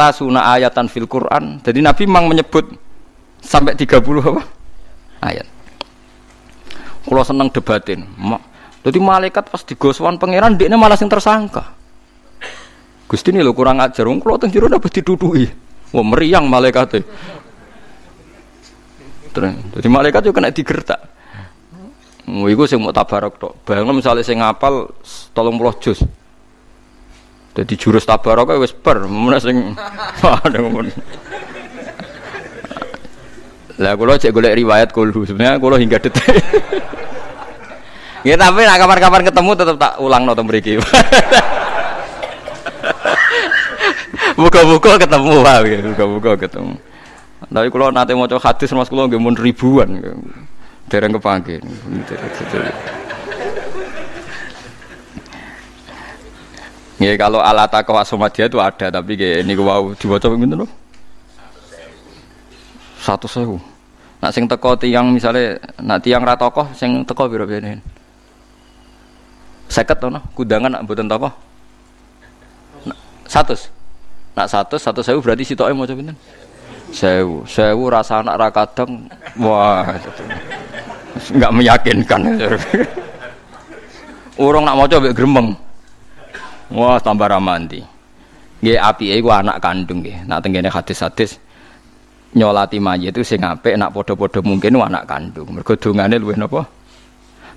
suna ayatan fil Quran. Jadi Nabi memang menyebut sampai 30 apa? Ayat. Kula seneng debatin. Dadi malaikat pas digoswan pangeran ndekne malah sing tersangka. Gusti ini lho kurang ajar, wong kula teng jero napa ditutuki. Wah meriang malaikate. Terus dadi malaikat yo kena digertak. Iku sing mau Tabarok tok. Bayangno misale sing ngapal 30 juz. Dadi jurus Tabarok wis ber, men sing lah kula cek golek riwayat kulhu. Sebenarnya kula hingga detik. Ya tapi nek kapan-kapan ketemu tetep tak ulangno to mriki. Muga-muga ketemu wae, muga-muga ketemu. Tapi kula nate maca hadis Mas kula nggih mun ribuan. Dereng kepanggih. Nggih kalau alata kawasomadia itu ada tapi nggih niku wau diwaca pinten lho? 100.000. Nak sing teko tiyang misale nak tiyang ra tokoh sing teko pira bene? 50 to no, kudangan nak mboten tokoh. 100. Nak 100.000 berarti sitoke maca pinten? 1000 rasa anak ra kadang. Wah. Enggak meyakinkan. Urung nak maca mbek gremeng. Wah, tambah ramanti. Nggih apike iku anak kandung nggih. Nak tengene hadis-hadis nyolati mayit itu sing apik nak padha-padha mungkin anak kandung. Mergo dongane luwih napa?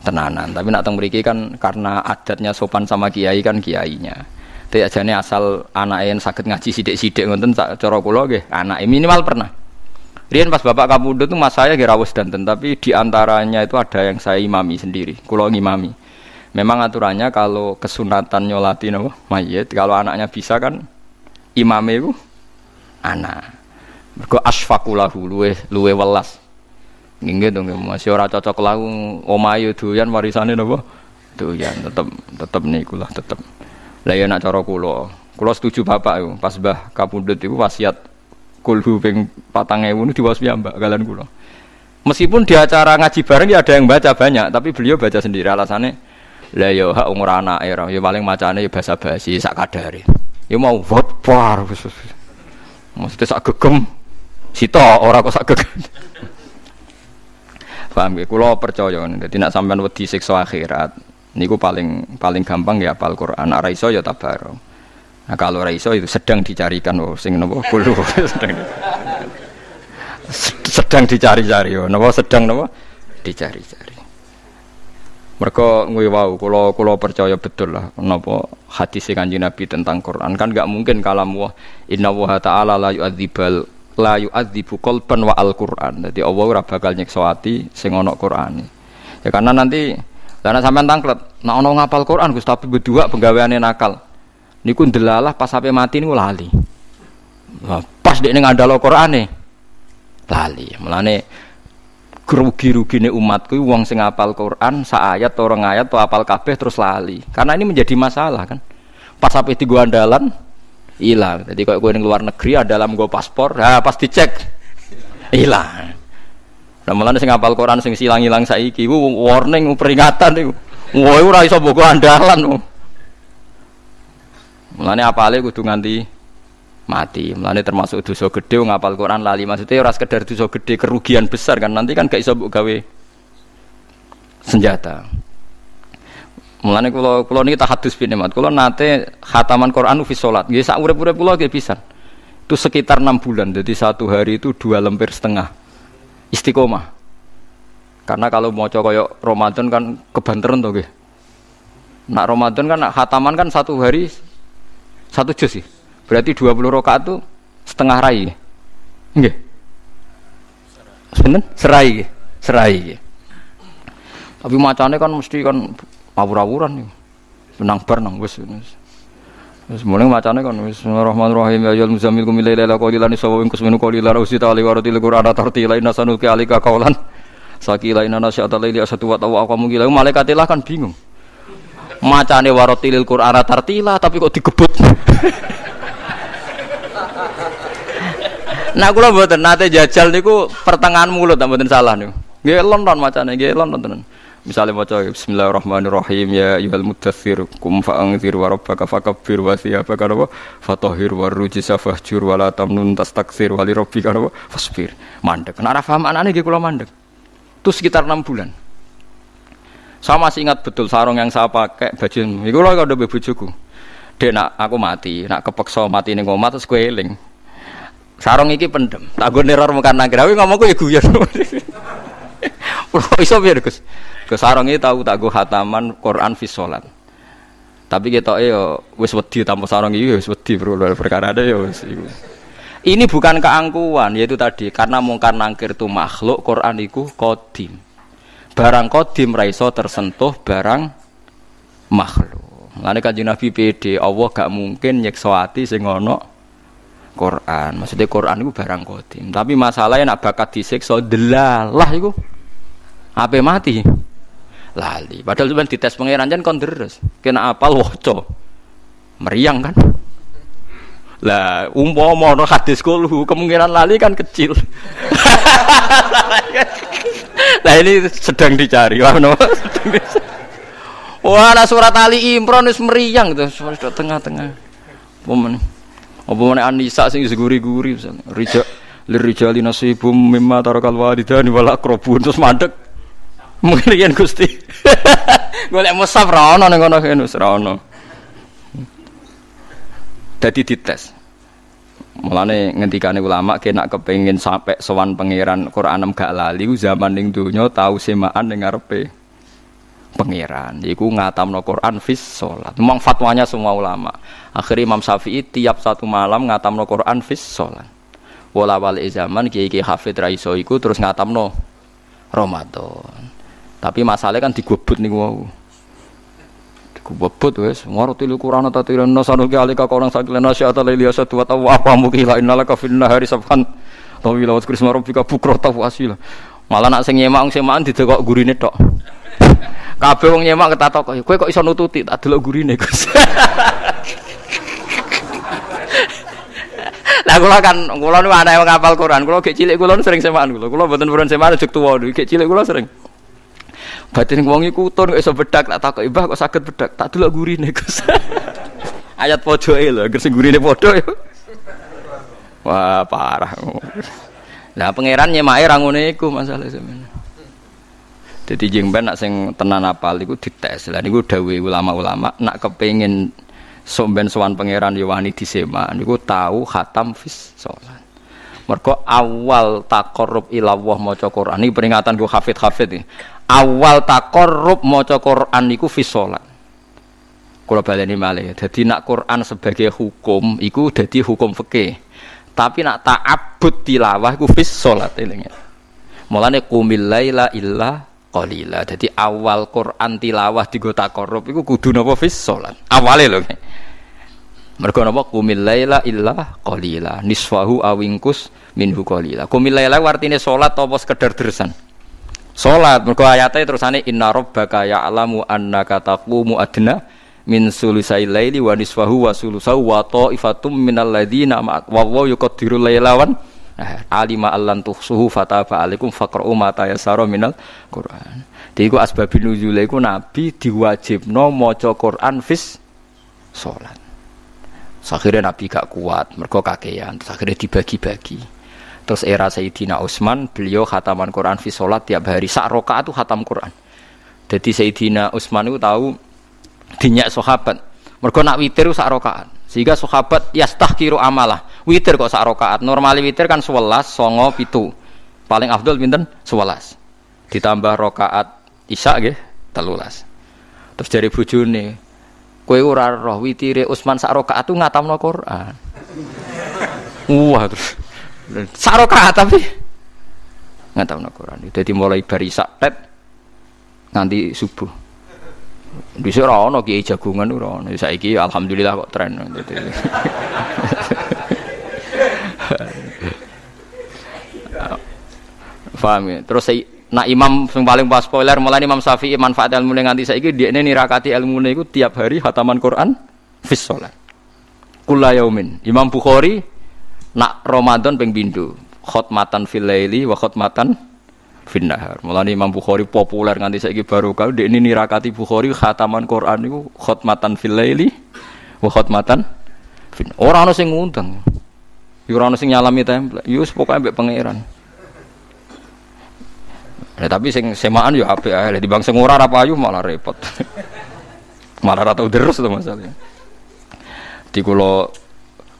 Tenanan. Tapi nak teng mriki kan karena adatnya sopan sama kiai kan kiainya. Tapi ajane asal anake saged ngaji sithik-sithik ngoten cara kula nggih, anake minimal pernah. Riyen pas bapak kabudut itu mas saya nggih rawuh danten, tapi di antaranya itu ada yang saya imami sendiri. Kula ngimami. Memang aturannya kalau kesunatan nyolati napa mayit, kalau anaknya bisa kan imame iku anak. Mergo asfaqulahu luwe welas. Nggih to nggih masih ora cocok lahu omahe doyan warisane napa? Doyan tetep niku lah tetep. Lah ya nak cara kula setuju bapak iku pas Mbah kapundhut iku wasiat kulhu ping 4.000 niku diwaos piyambak kalian kula. Meskipun di acara ngaji bareng ya ada yang baca banyak, tapi beliau baca sendiri alasannya lah ya hak umur anake ra ya paling macane ya basa-basi sak kadare. Ya mau par mesti sak gegem sita ora kok sak gegem. Paham ya? Kula percaya dadi nek sampean wedi siksa akhirat niku paling gampang ya hafal Quran. Nek ra iso ya tabarok. Nah kalau ra iso itu sedang dicarikan sing napa kulo sedang dicari-cari napa sedang napa dicari-cari. Mergo kuwi wau kula percaya betul lah napa hadis Kanjeng Nabi tentang Quran kan enggak mungkin kalam wa inna wa ta'ala la yu'adzibu qalban wa al-Quran. Dadi Allah ora bakal nyiksa ati sing ana Qur'ane. Ya karena nanti karena sampean tangklet nek ana ngapal Quran Gus tapi berdua penggaweane nakal. Niku ndelalah pas sampai mati niku lali. Pas dekne ngandalo Qur'ane lali. Mulane rugi-rugine umatku wong sing hafal Quran sak ayat atau rong ayat atau hafal kabeh terus lali. Karena ini menjadi masalah kan. Pas sampai digo andalan ilang. Jadi kalau kowe ning luar negeri andalan nggo paspor, pas dicek ilang. Lah mulane sing hafal Quran sing silang-ilang saiki ku warning peringatan niku. Woi ora iso mbok andalan. Mulane apale kudu nganti mati. Mulane termasuk dosa gede ngapal Quran lali. Maksudnya ora sekedar dosa gede kerugian besar kan nanti kan gak iso mbok gawe senjata. Mulane kula niki tahadus bin nikmat. Kula nate khataman Quran fi salat. Nggih sak urip-urip kula nggih pisan. Itu sekitar 6 bulan. Jadi satu hari itu 2,5 lembar istiqomah. Karena kalau maca kaya Ramadan kan kebanteran to nggih. Nak Ramadan kan khataman kan satu hari 1 juz sih. Berarti 20 rakaat itu setengah rai. Nggih. Sebenarnya serai. Tapi macane kan mesti kan awur-awuran. Benang bar nang wis. Wis mulai macane kan bismillahirrahmanirrahim ya ayyuhal muzammil qum laila qalilan sawa in kusminu qalilan usita ali waratil qur'ana tartila inna sanuki alika qaulan sakila inna nasyata laili asatu wa aqamu gila malaikatilah kan bingung. Macane waratil qur'ana tartila tapi kok digebut. Nah kula mboten nate jajal niku pertengahan mulut mboten salah niku. Nggih lonton macane nggih lonton tenan. Misale maca bismillahirrahmanirrahim ya ayyuhal mudaththir kum fa'anzir wa rabbaka fakabbir wa thiyabaka wa fatahhir wa rujza fahjur wa la tamnun tastakthir wa li rabbika fasbir. Mandek. Nek ora paham anane nggih kula mandek. Itu sekitar 6 bulan. Saya masih ingat betul sarung yang saya pakai baju iku lho karo bojoku. Dek nak aku mati, nak kepeksa mati ning omah terus kowe eling. Sarung iki pendem. Tak nggo neror mekan nang grawe ngomongku ya guyon. Iso piye Gus? Ke sarung iki tau tak nggo khataman Quran fi salat. Tapi ketoke ya wis wedi tanpa sarung iki wis wedi perkara ada ya wis iku. Ini bukan keangkuhan, yaitu tadi karena mungkar nangkir itu makhluk, Quran iku qadim. Barang qadim ra iso tersentuh barang makhluk. Mulane Kanjeng Nabi PD, Allah gak mungkin nyiksa ati sing ana Quran. Maksudnya Quran itu barang qadim. Tapi masalahnya nak bakat disiksa delalah iku ape mati lali. Padahal cuma dites pangeran jan kon deres. Kena apal waca. Meriang kan? Lah umpama ana hadis kulhu kemungkinan lali kan kecil. Lah ini sedang dicari. Wah, ana surat Ali Imran wis meriang gitu, sudah tengah-tengah. Apa meneh An-Nisa sing guri-guri misalnya. Lirijali nasibum mimma tarakal walidani wal aqrabun terus mandek. Mungkin yen Gusti. Golek mushaf ra ono ning ngono kene ra ono. Dadi dites. Mulane ngendikane ulama kena kepengin sampai sowan pangeran Qur'anem gak lali zaman ning donya tau semaan ning ngarepe pangeran. Iku ngatamno Qur'an fis salat. Memang fatwanya semua ulama. Akhirnya Imam Syafi'i tiap satu malam ngatamno Qur'an fis salat. Wala wal zaman kiai-kiai hafid ra iso iku terus ngatamno Ramadan. Tapi masalahnya kan digobot niku wau. Digobot wis ngarti Qur'an ta tirana sanuki alika qaulan sakilana sya'ata laili asatu wa apa mukila innalaka fin nahari sabhan tawila wa krisma rabbika bukrata wa asila. Malah nak sing nyemak semaan didekok gurine tok. Kabeh wong nyemak ketatok kowe kok iso nututi tak delok gurine Gus. Lah kula niku ana wong hafal Quran, kula gek cilik kula sering semaan kula. Kula mboten purun semaan jek tuwa niku, gek cilik kula sering. Batin wong iku utun kok iso bedak, tak takoki, "Mbah kok saged bedak?" Tak delok gurine, Gus. Ayat pojoke lho, agar sing gurine padha yo. Wah, parah. Lah pangeran nyemake ra ngene iku masalah sampeyan. Dadi jengben nak sing tenan apal iku dites. Lah niku dawuhe ulama-ulama nak kepengin somben sowan pangeran yo wani disema niku tahu khatam fis salat. Mergo awal taqarrub ila Allah maca Quran iki peringatan go hafid-hafid iki. Awal taqarrub maca Quran niku fis salat. Kula baleni malih. Dadi nak Quran sebagai hukum iku dadi hukum fikih. Tapi nak ta'abbud tilawah iku fis salat eling. Mulane qumil laila illa qalila. Dadi awal Quran tilawah digo taqarrub iku kudu napa fis salat. Awale lho. Mergo napa qumil laila illa qalila nisfahu awingkus minhu qalila. Qumil laila artine salat apa sekedar dersan. Salat mergo ayate terusane inna rabbaka ya'lamu annaka taqumu adna min sulusai laili wa nisfahu wa sulusahu wa ta'ifatum minal ladzina wa wa yuqaddirul laila wan alima allan tuhsuhu fataba alaikum faqra'u ma tayassara minal Qur'an. Iku asbabun nuzul iku nabi diwajibno maca Quran fis salat. Akhirnya Nabi gak kuat, mergo kakean. Terus akhirnya dibagi-bagi. Terus era Sayyidina Utsman, beliau khataman Quran fi sholat tiap hari. Sak rakaat itu khatam Quran. Jadi Sayyidina Utsman itu tahu dinyak sahabat. Mergo nak witir sak rakaat. Sehingga sahabat yastahkiru amalah. Witir kok sak rakaat. Normali witir kan 11, 9, 7. Paling afdal pinten? 11. Ditambah rakaat Isya nggih 13. Terus dari bojone kowe ora roh witire Utsman sak rakaat tu ngatamno Quran. Wah terus sak rakaat tapi ngatamno Quran. Dadi mulai bar Isya tet nganti subuh. Dhisik ora ono kiai jagungan ora ono. Saiki alhamdulillah kok tren. Paham ya? Terus nak imam yang paling pas spoiler mulai Imam Syafi'i manfaat ilmu nganti saiki dekne nirakati ilmune iku tiap hari khataman Quran fis shalah. Kula yaumin. Imam Bukhari nak Ramadan ping pindho, khatmatan fil laili wa khatmatan fin nahar. Mulane Imam Bukhari populer nganti saiki barokah dekne nirakati Bukhari khataman Quran niku khatmatan fil laili wa khatmatan fin. Ora ana sing ngundang. Yo ora ana sing nyalami template. Yo pokoke mbek pangeran. Ya, tapi sing semaan yo apik ae. Di bang sing ora payu malah repot. Malah ora tau terus to masalahnya. Di kula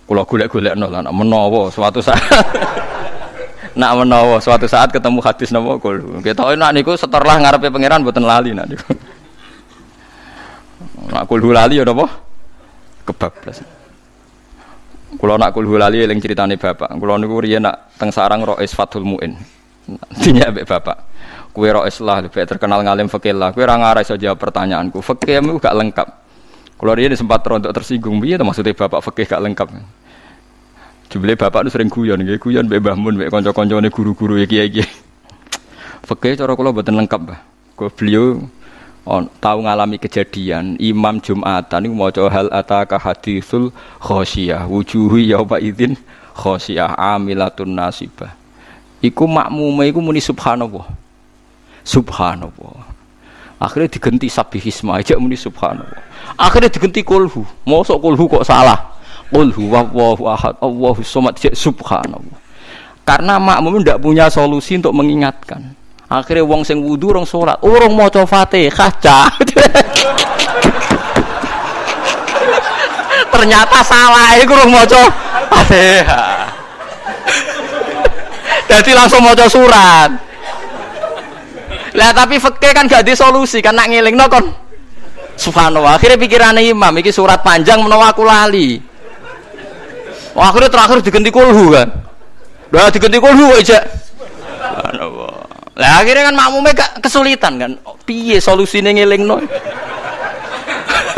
golek-golekno lah nak menawa suatu saat suatu saat ketemu hadis napa kul. Ketoke nak niku seterlah ngarepe pangeran mboten lali nak niku. Nak kul lali ya napa? Kebablas. Kula nak kul lali eling critane bapak. Kula niku riyen nak teng sarang Rois Fathul Muin. Dinya mbek bapak. Kowe ro Islah lebih terkenal ngalim fikih lah. Kowe ora ngarah iso jawab pertanyaanku. Fikihmu gak lengkap. Kalau dia sempat rontok tersinggung, piye to maksudnya bapak fikih gak lengkap. Jebule bapak itu sering guyon mbek Mbah Mun mbek kanca-kancane guru-guru iki-iki. Fikih cara kula mboten lengkap, Mbah. Beliau tahu ngalami kejadian imam Jumatan niku maca hal ataka haditsul khasyiyah wujuhu yauma idzin khasyiyah amilatun nasibah. Iku makmume iku muni subhanallah. Subhanallah. Akhirnya diganti sabihisma aja muni subhanallah. Akhirnya diganti kulhu. Mosok kulhu kok salah. Kulhu wallahu ahad Allahus samad subhanallah. Karena makmum ndak punya solusi untuk mengingatkan. Akhirnya wong sing wudu rong salat, urung maca Fatihah cah. Ternyata salah iku urung maca Fatihah. Jadi langsung maca surat. Lah tapi fikih kan gak di solusi kan nak ngelingno kon. Subhanallah. Akhirnya pikirane imam iki surat panjang menawa aku lali. Wah, akhirnya terakhir diganti kulhu kan. Udah diganti kulhu aja. Subhanallah. Lah akhirnya kan makmume gak kesulitan kan. Piye solusine ngelingno?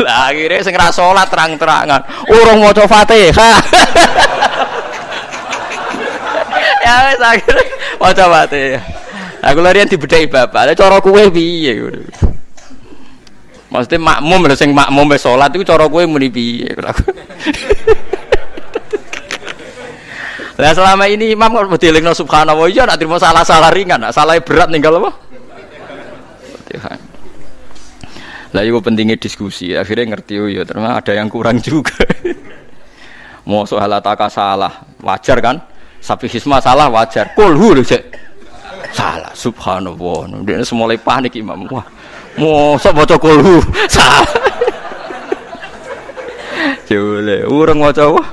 Lah akhirnya sing ra salat terang-terangan, urung maca Fatihah. Ya wis akhirnya maca Fatihah. Aku larian dibedai bapak, cara kowe piye ngono. Maksudnya makmum lho sing makmum wis salat iku cara kowe muni piye? Lah selama ini imam kok dielingno subhanallah ya nak terima salah-salah ringan, nak salah berat ninggal apa? Fatihah. Lah iku pentingnya diskusi, akhirnya ngerti oh ya ternyata ada yang kurang juga. Mau soal ataka salah, wajar kan? Sapi hisma salah wajar. Kulhu lho cek. Salah subhanallah. Dia semulai panik imam. Wah. Mosok maca kulhu salah. Jule, urang maca apa?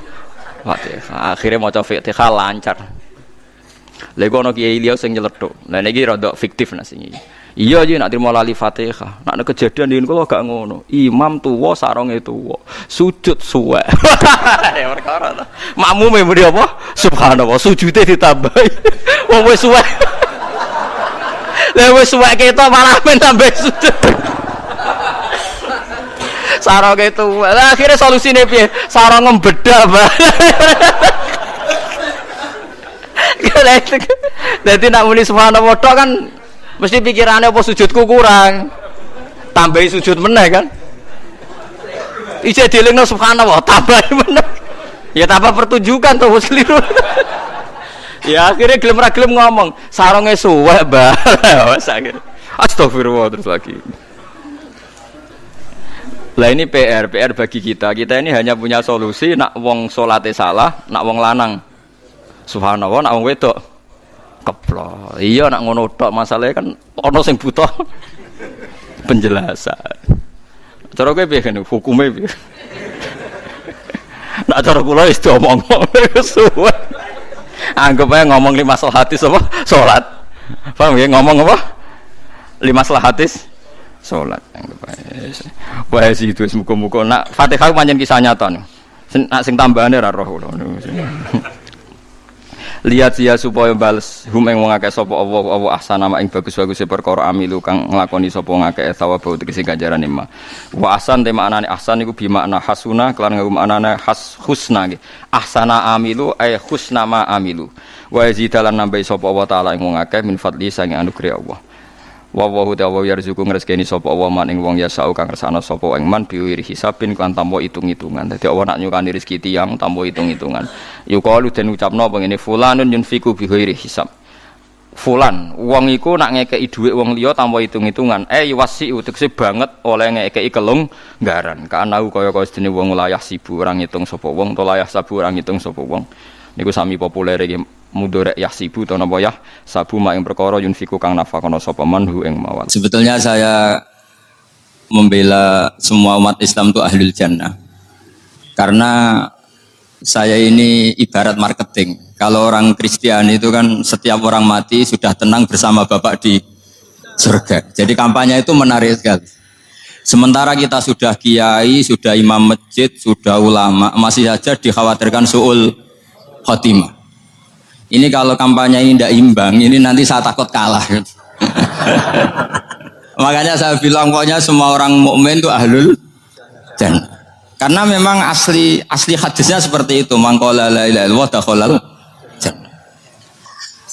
Fatihah. Akhirnya maca Fatihah lancar. Lha kok ana kiai liya sing nyeletuk. Lah niki rada fiktif nah sing iki. Iya aja nak terima lali Fatihah. Nak kejadian di kula gak ngono. Imam tuwa saronge tuwa. Sujud suwek. Ya perkara ta. Makmume muni apa? Subhanallah, sujude ditambahi. Wong wis suwek. Lah wis suwek ketok malah men tambah sujud. Saronge tuwa. Lah akhire solusine piye? Sarong ngbedah, Mbak. Dadi nak muni subhanallah tok kan mesti pikirannya apa sujudku kurang, tambahi sujud meneh kan? Ijek dilingno subhanallah, tambahi meneh. Ya tambah pertunjukan tuh keliru. Ya akhirnya gelem ra gelem ngomong, sarunge suwek, Mbah. Wes akhir. Astagfirullah terus lagi. Lah ini PR bagi kita. Kita ini hanya punya solusi nak wong salate salah, nak wong lanang subhanallah, nak wong wedok keplok. Iya nak ngono tok masalahnya kan ana sing butuh penjelasan. Cara kowe piye kan hukume piye? Nak cara kula wis diomong suwe. Anggap ae ngomong 5 hadis apa? Salat. Paham ya ngomong apa? 5 hadis salat. Anggap ae. Wae itu muga-muga nak Fatihah pancen kisah nyata nih. Nak sing tambahane ra roh kula. Lihat sia supaya bales hum ing wong akeh sapa Allah ahsana ing bagus-baguse perkara amilu kang nglakoni sapa ngakeh thawab tegese ganjaran ma. Wa ahsan te maknane ahsan iku bi makna hasuna kelan nggo maknane husna nggih. Ahsana amilu ay husna ma amilu. Wa yazidalan nambahi sapa Allah taala ing wong akeh min fadli sange anugerah Allah. Wa wa ta'ala yarzuqu ngreseni sapa Allah man ing wong yasau kang kersane sapa ing man biwiri hisabin kan tanpa hitung-hitungan. Dadi Allah nak nyukani rezeki tiyang tanpa hitung-hitungan. Yuqalu den ucapno pengene fulanun yunfiku biwiri hisab. Fulan wong iku nak ngekeki dhuwit wong liya tanpa hitung-hitungan. Wasi tegese banget oleh ngekeki kelonggaran. Kanau kaya sedene wong layah sibu ora ngitung sapa wong, to layah sabu ora ngitung sapa wong. Niku sami populer iki mudorek yahsibu atau napa yah sabu mak ing perkara yunfiku kang nafakono sapa manhu ing mawal. Sebetulnya saya membela semua umat Islam itu ahlul jannah. Karena saya ini ibarat marketing. Kalau orang Kristen itu kan setiap orang mati sudah tenang bersama Bapak di surga. Jadi kampanye itu menarik sekali. Sementara kita sudah kiai, sudah imam masjid, sudah ulama, masih saja dikhawatirkan su'ul khotimah. Ini kalau kampanye ini tidak imbang, ini nanti saya takut kalah. Makanya saya bilang pokoknya semua orang mukmin itu ahlul jannah. Karena memang asli hadisnya seperti itu, mangqala la ilaha illallah dakhalal jannah.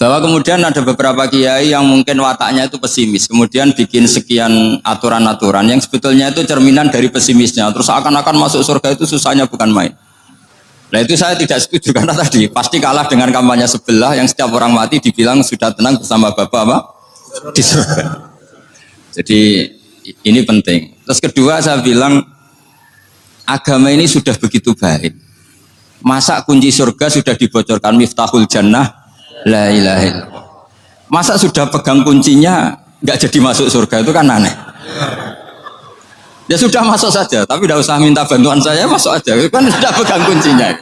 Bahwa kemudian ada beberapa kiai yang mungkin wataknya itu pesimis, kemudian bikin sekian aturan-aturan yang sebetulnya itu cerminan dari pesimisnya. Terus akan-akan masuk surga itu susahnya bukan main. Nah itu saya tidak setuju karena tadi pasti kalah dengan kampanye sebelah yang setiap orang mati dibilang sudah tenang bersama Bapak apa? Di surga. Jadi ini penting. Terus kedua saya bilang agama ini sudah begitu baik. Masa kunci surga sudah dibocorkan miftahul jannah la ilaha illallah. Masa sudah pegang kuncinya nggak jadi masuk surga itu kan aneh. Ya sudah masuk saja, tapi tidak usah minta bantuan saya, masuk aja. Kan sudah pegang kuncinya.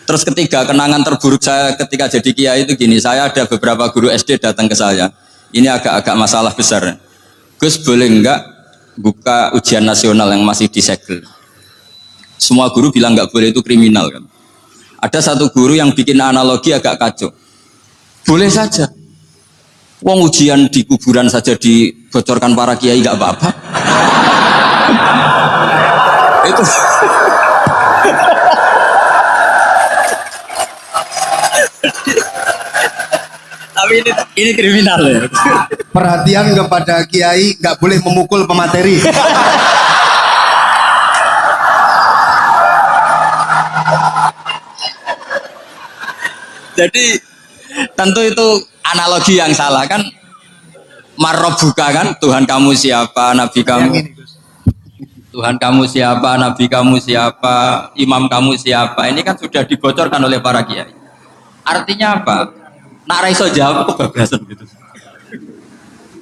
Terus ketiga, kenangan terburuk saya ketika jadi kiai itu gini, saya ada beberapa guru SD datang ke saya. Ini agak-agak masalah besar. Gus boleh enggak buka ujian nasional yang masih disegel? Semua guru bilang enggak boleh, itu kriminal kan. Ada satu guru yang bikin analogi agak kacau. Boleh saja. Wong ujian di kuburan saja dibocorkan para kiai enggak apa-apa. Itu tapi ini kriminal ya. perhatian kepada kiai, nggak boleh memukul pemateri. Jadi tentu itu analogi yang salah kan. Marrobuka kan, Tuhan kamu siapa, Nabi kamu. Tuhan kamu siapa, Nabi kamu siapa, imam kamu siapa. Ini kan sudah dibocorkan oleh para kiai. Artinya apa? Nak raiso jawab kebablasan gitu.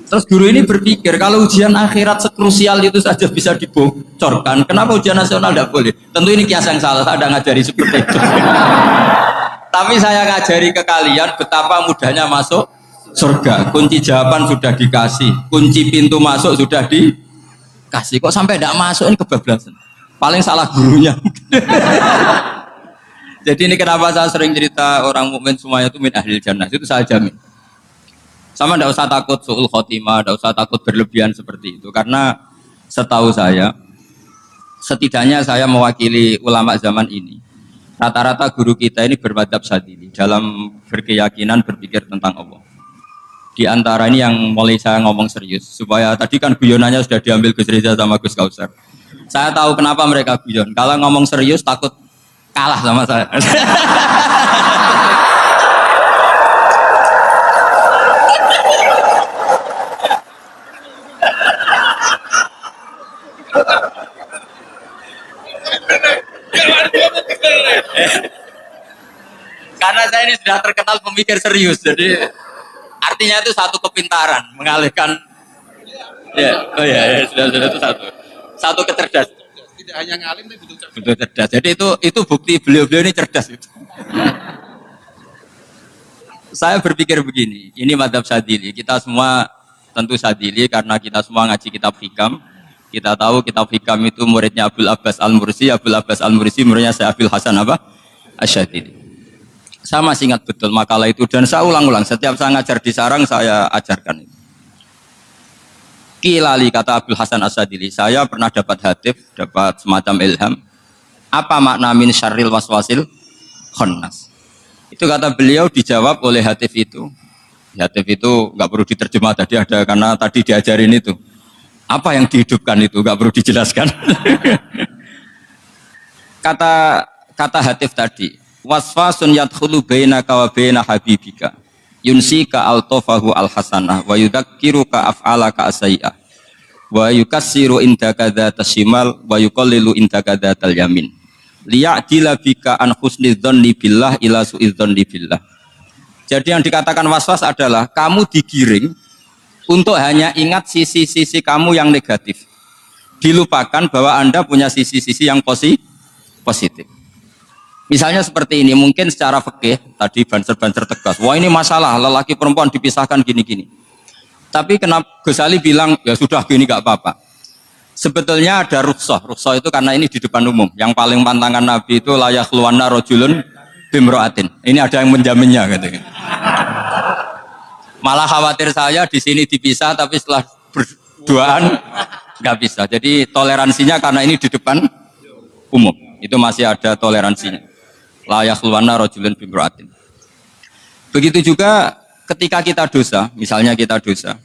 Terus guru ini berpikir kalau ujian akhirat sekrusial itu saja bisa dibocorkan, kenapa ujian nasional tidak boleh? Tentu ini kias yang salah, saya ada ngajari seperti itu. Tapi saya ngajari ke kalian betapa mudahnya masuk surga. Kunci jawaban sudah dikasih, kunci pintu masuk sudah dikasih. Kok sampai tidak masuk, ini kebablasan. Paling salah gurunya. Jadi ini kenapa saya sering cerita orang mukmin semuanya itu min ahlil jannah, itu saya jamin. Sama tidak usah takut su'ul khotimah, tidak usah takut berlebihan seperti itu. Karena setahu saya, setidaknya saya mewakili ulama zaman ini. Rata-rata guru kita ini bermadzhab Syadzili dalam berkeyakinan berpikir tentang Allah. Di antara ini yang mulai saya ngomong serius, supaya tadi kan guyonannya sudah diambil Gus Reza sama Gus Kausar. Saya tahu kenapa mereka guyon. Kalau ngomong serius takut kalah sama saya. Karena saya ini sudah terkenal pemikir serius, jadi artinya itu satu kepintaran mengalihkan. Ya, oh ya, sudah itu satu kecerdasan. Tidak hanya ngalim tapi betul cerdas. Betul cerdas. Jadi itu bukti beliau-beliau ini cerdas itu. Saya berpikir begini, ini madzhab Syadzili. Kita semua tentu Syadzili karena kita semua ngaji kitab hikam. Kita tahu kitab hikam itu muridnya Abdul Abbas Al-Mursi. Abdul Abbas Al-Mursi muridnya Syekh Hasan apa? Asy-Syadzili. Saya masih ingat betul makalah itu dan saya ulang-ulang. Setiap saya ngajar di sarang saya ajarkan itu. Kilali kata Abdul Hasan Asy-Syadzili, saya pernah dapat hatif, dapat semacam ilham. Apa makna min syarril waswasil khannas? Itu kata beliau dijawab oleh hatif itu. Hatif itu nggak perlu diterjemah tadi ada karena tadi diajarin itu. Apa yang dihidupkan itu nggak perlu dijelaskan. kata hatif tadi, waswasun yadkhulu bainaka wa baina habibika. Yunsika altofahu al-hasanah wa yudakkiruka af'alaka asai'ah wa yukassiru indaka dhatas shimal wa yuqallilu indaka dhatal yamin liya'dila bika an husnidzanni billah ila su'idzanni billah. Jadi yang dikatakan waswas adalah kamu digiring untuk hanya ingat sisi-sisi kamu yang negatif, dilupakan bahwa Anda punya sisi-sisi yang positif. Misalnya seperti ini, mungkin secara fikih tadi banser-banser tegas, wah ini masalah lelaki perempuan dipisahkan gini-gini. Tapi kenapa Ghazali bilang ya sudah gini gak apa-apa. Sebetulnya ada rukhsah itu karena ini di depan umum. Yang paling pantangan Nabi itu layak luwana rojulun bimroatin. Ini ada yang menjaminnya gitu. Malah khawatir saya di sini dipisah tapi setelah berduaan nggak bisa. Jadi toleransinya karena ini di depan umum. Itu masih ada toleransinya. Layak luwana rojulun bimroatin. Begitu juga ketika kita dosa, misalnya kita dosa,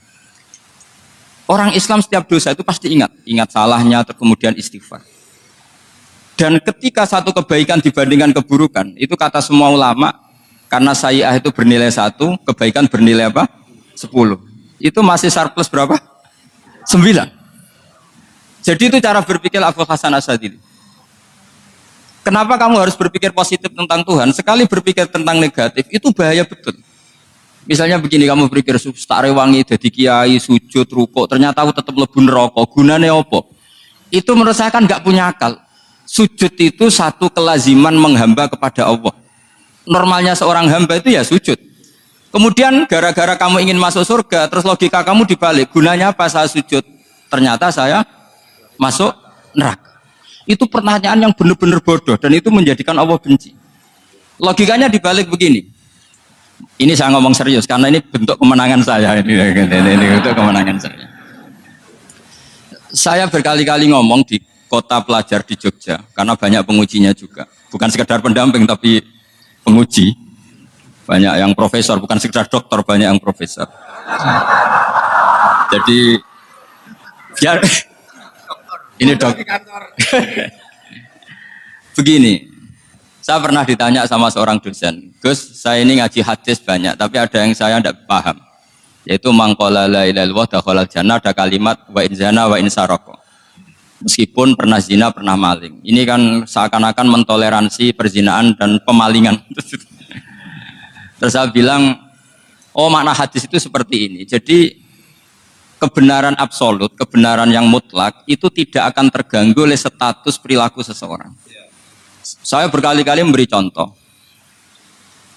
orang Islam setiap dosa itu pasti ingat salahnya, kemudian istighfar. Dan ketika satu kebaikan dibandingkan keburukan, itu kata semua ulama, karena sayyi'ah itu bernilai 1, kebaikan bernilai apa? 10. Itu masih surplus berapa? 9. Jadi itu cara berpikir Abdul Hasan Asy-Syadzili. Kenapa kamu harus berpikir positif tentang Tuhan? Sekali berpikir tentang negatif, itu bahaya betul. Misalnya begini, kamu berpikir tak rewangi, jadi kiai, sujud, rukuk, ternyata aku tetap lebih neraka, gunanya apa? Itu menurut saya kan nggak punya akal. Sujud itu satu kelaziman menghamba kepada Allah. Normalnya seorang hamba itu ya sujud. Kemudian gara-gara kamu ingin masuk surga, terus logika kamu dibalik, gunanya apa saya sujud? Ternyata saya masuk neraka. Itu pertanyaan yang benar-benar bodoh dan itu menjadikan Allah benci. Logikanya dibalik begini. Ini saya ngomong serius karena ini bentuk kemenangan saya. Ini bentuk kemenangan saya. Saya berkali-kali ngomong di kota pelajar di Jogja karena banyak pengujinya juga. Bukan sekedar pendamping tapi penguji. Banyak yang profesor, bukan sekedar dokter, banyak yang profesor. Jadi biar ini dok. Begini, saya pernah ditanya sama seorang dosen, Gus, saya ini ngaji hadis banyak, tapi ada yang saya tidak paham, yaitu mangkola la ilaha illallah dakhalal jannah, ada kalimat wa in zana wa in saroko. Meskipun pernah zina, pernah maling. Ini kan seakan-akan mentoleransi perzinaan dan pemalingan. Terus saya bilang, oh makna hadis itu seperti ini. Jadi kebenaran absolut, kebenaran yang mutlak itu tidak akan terganggu oleh status perilaku seseorang. Saya berkali-kali memberi contoh.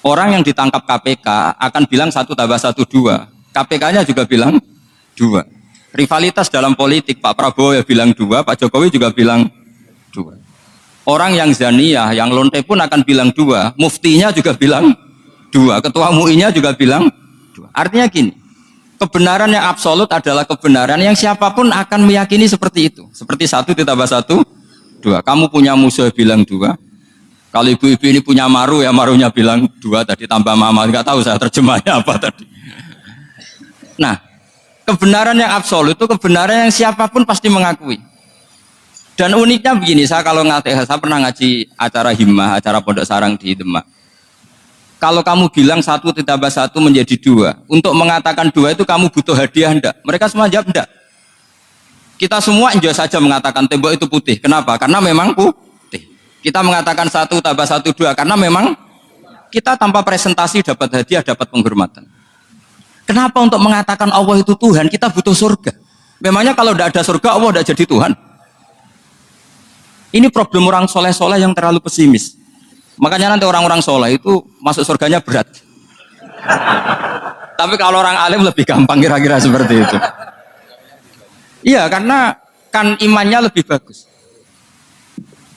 Orang yang ditangkap KPK akan bilang 1 tambah 1 2. KPK-nya juga bilang 2. Rivalitas dalam politik, Pak Prabowo ya bilang 2, Pak Jokowi juga bilang 2. Orang yang zaniyah, yang lonte pun akan bilang 2, muftinya juga bilang 2, ketua MUI-nya juga bilang 2. Artinya gini, kebenaran yang absolut adalah kebenaran yang siapapun akan meyakini seperti itu. Seperti 1 ditambah 1, 2. Kamu punya musuh bilang 2. Kalau ibu-ibu ini punya maru, ya marunya bilang 2, tadi tambah mama, nggak tahu saya terjemahnya apa tadi. Nah, kebenaran yang absolut itu kebenaran yang siapapun pasti mengakui. Dan uniknya begini, saya kalau saya pernah ngaji acara himmah, acara pondok sarang di Demak. Kalau kamu bilang 1 ditambah 1 menjadi 2, untuk mengatakan 2 itu kamu butuh hadiah enggak? Mereka semua jawab enggak. Kita semua enjoy saja mengatakan tembok itu putih. Kenapa? Karena memang putih. Kita mengatakan 1 tambah 1 2 karena memang kita tanpa presentasi dapat hadiah, dapat penghormatan. Kenapa untuk mengatakan Allah itu Tuhan kita butuh surga? Memangnya kalau tidak ada surga Allah tidak jadi Tuhan? Ini problem orang soleh-soleh yang terlalu pesimis. Makanya nanti orang-orang soleh itu masuk surganya berat. Tapi kalau orang alim lebih gampang kira-kira seperti itu. Iya, karena kan imannya lebih bagus.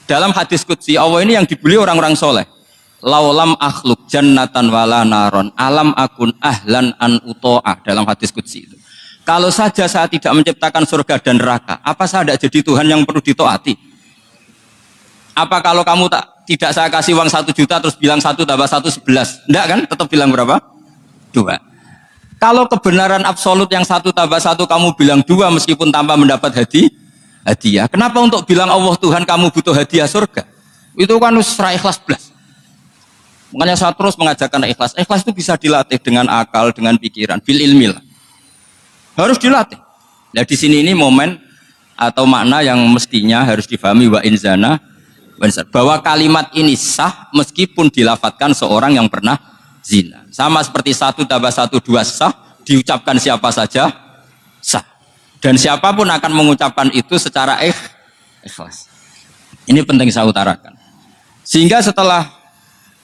Dalam hadis qudsi Allah ini yang dibeli orang-orang soleh. Laulam akhluk jannatan wala naron alam akun ahlan an uto'ah. Dalam hadis qudsi itu. Kalau saja saya tidak menciptakan surga dan neraka, apa saya tidak jadi Tuhan yang perlu ditaati? Apa kalau kamu tidak saya kasih uang 1 juta terus bilang 1 tambah 1 11? Enggak kan? Tetap bilang berapa? 2. Kalau kebenaran absolut yang 1 tambah 1 kamu bilang 2 meskipun tanpa mendapat hadiah. Kenapa untuk bilang Allah Tuhan kamu butuh hadiah surga? Itu kan serah ikhlas belas. Makanya saya terus mengajarkan ikhlas. Ikhlas itu bisa dilatih dengan akal, dengan pikiran, bil ilmi lah. Harus dilatih. Nah di sini ini momen atau makna yang mestinya harus difahami wa inzana bahwa kalimat ini sah meskipun dilafatkan seorang yang pernah zina. Sama seperti 1 tambah 1 2 sah, diucapkan siapa saja sah. Dan siapapun akan mengucapkan itu secara ikhlas. Ini penting saya utarakan. Sehingga setelah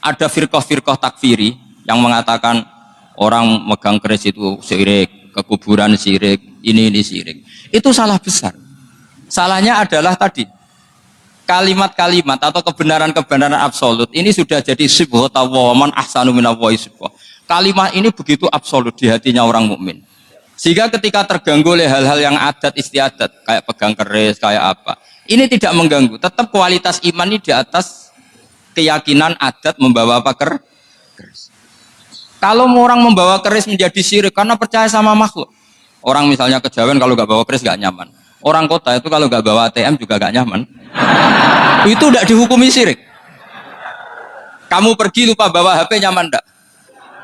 ada firqah-firqah takfiri yang mengatakan orang megang keris itu syirik, ke kuburan syirik, ini syirik. Itu salah besar. Salahnya adalah tadi kalimat-kalimat atau kebenaran-kebenaran absolut ini sudah jadi sibghata wa man ahsanu minallahi sibghah. Kalimat ini begitu absolut di hatinya orang mukmin. Sehingga ketika terganggu oleh hal-hal yang adat istiadat kayak pegang keris, kayak apa, ini tidak mengganggu. Tetap kualitas iman ini di atas keyakinan adat membawa apa keris. Kalau orang membawa keris menjadi syirik karena percaya sama makhluk. Orang misalnya kejawen kalau nggak bawa keris nggak nyaman. Orang kota itu kalau nggak bawa ATM juga nggak nyaman. Itu tidak dihukumi syirik. Kamu pergi lupa bawa HP nyaman enggak?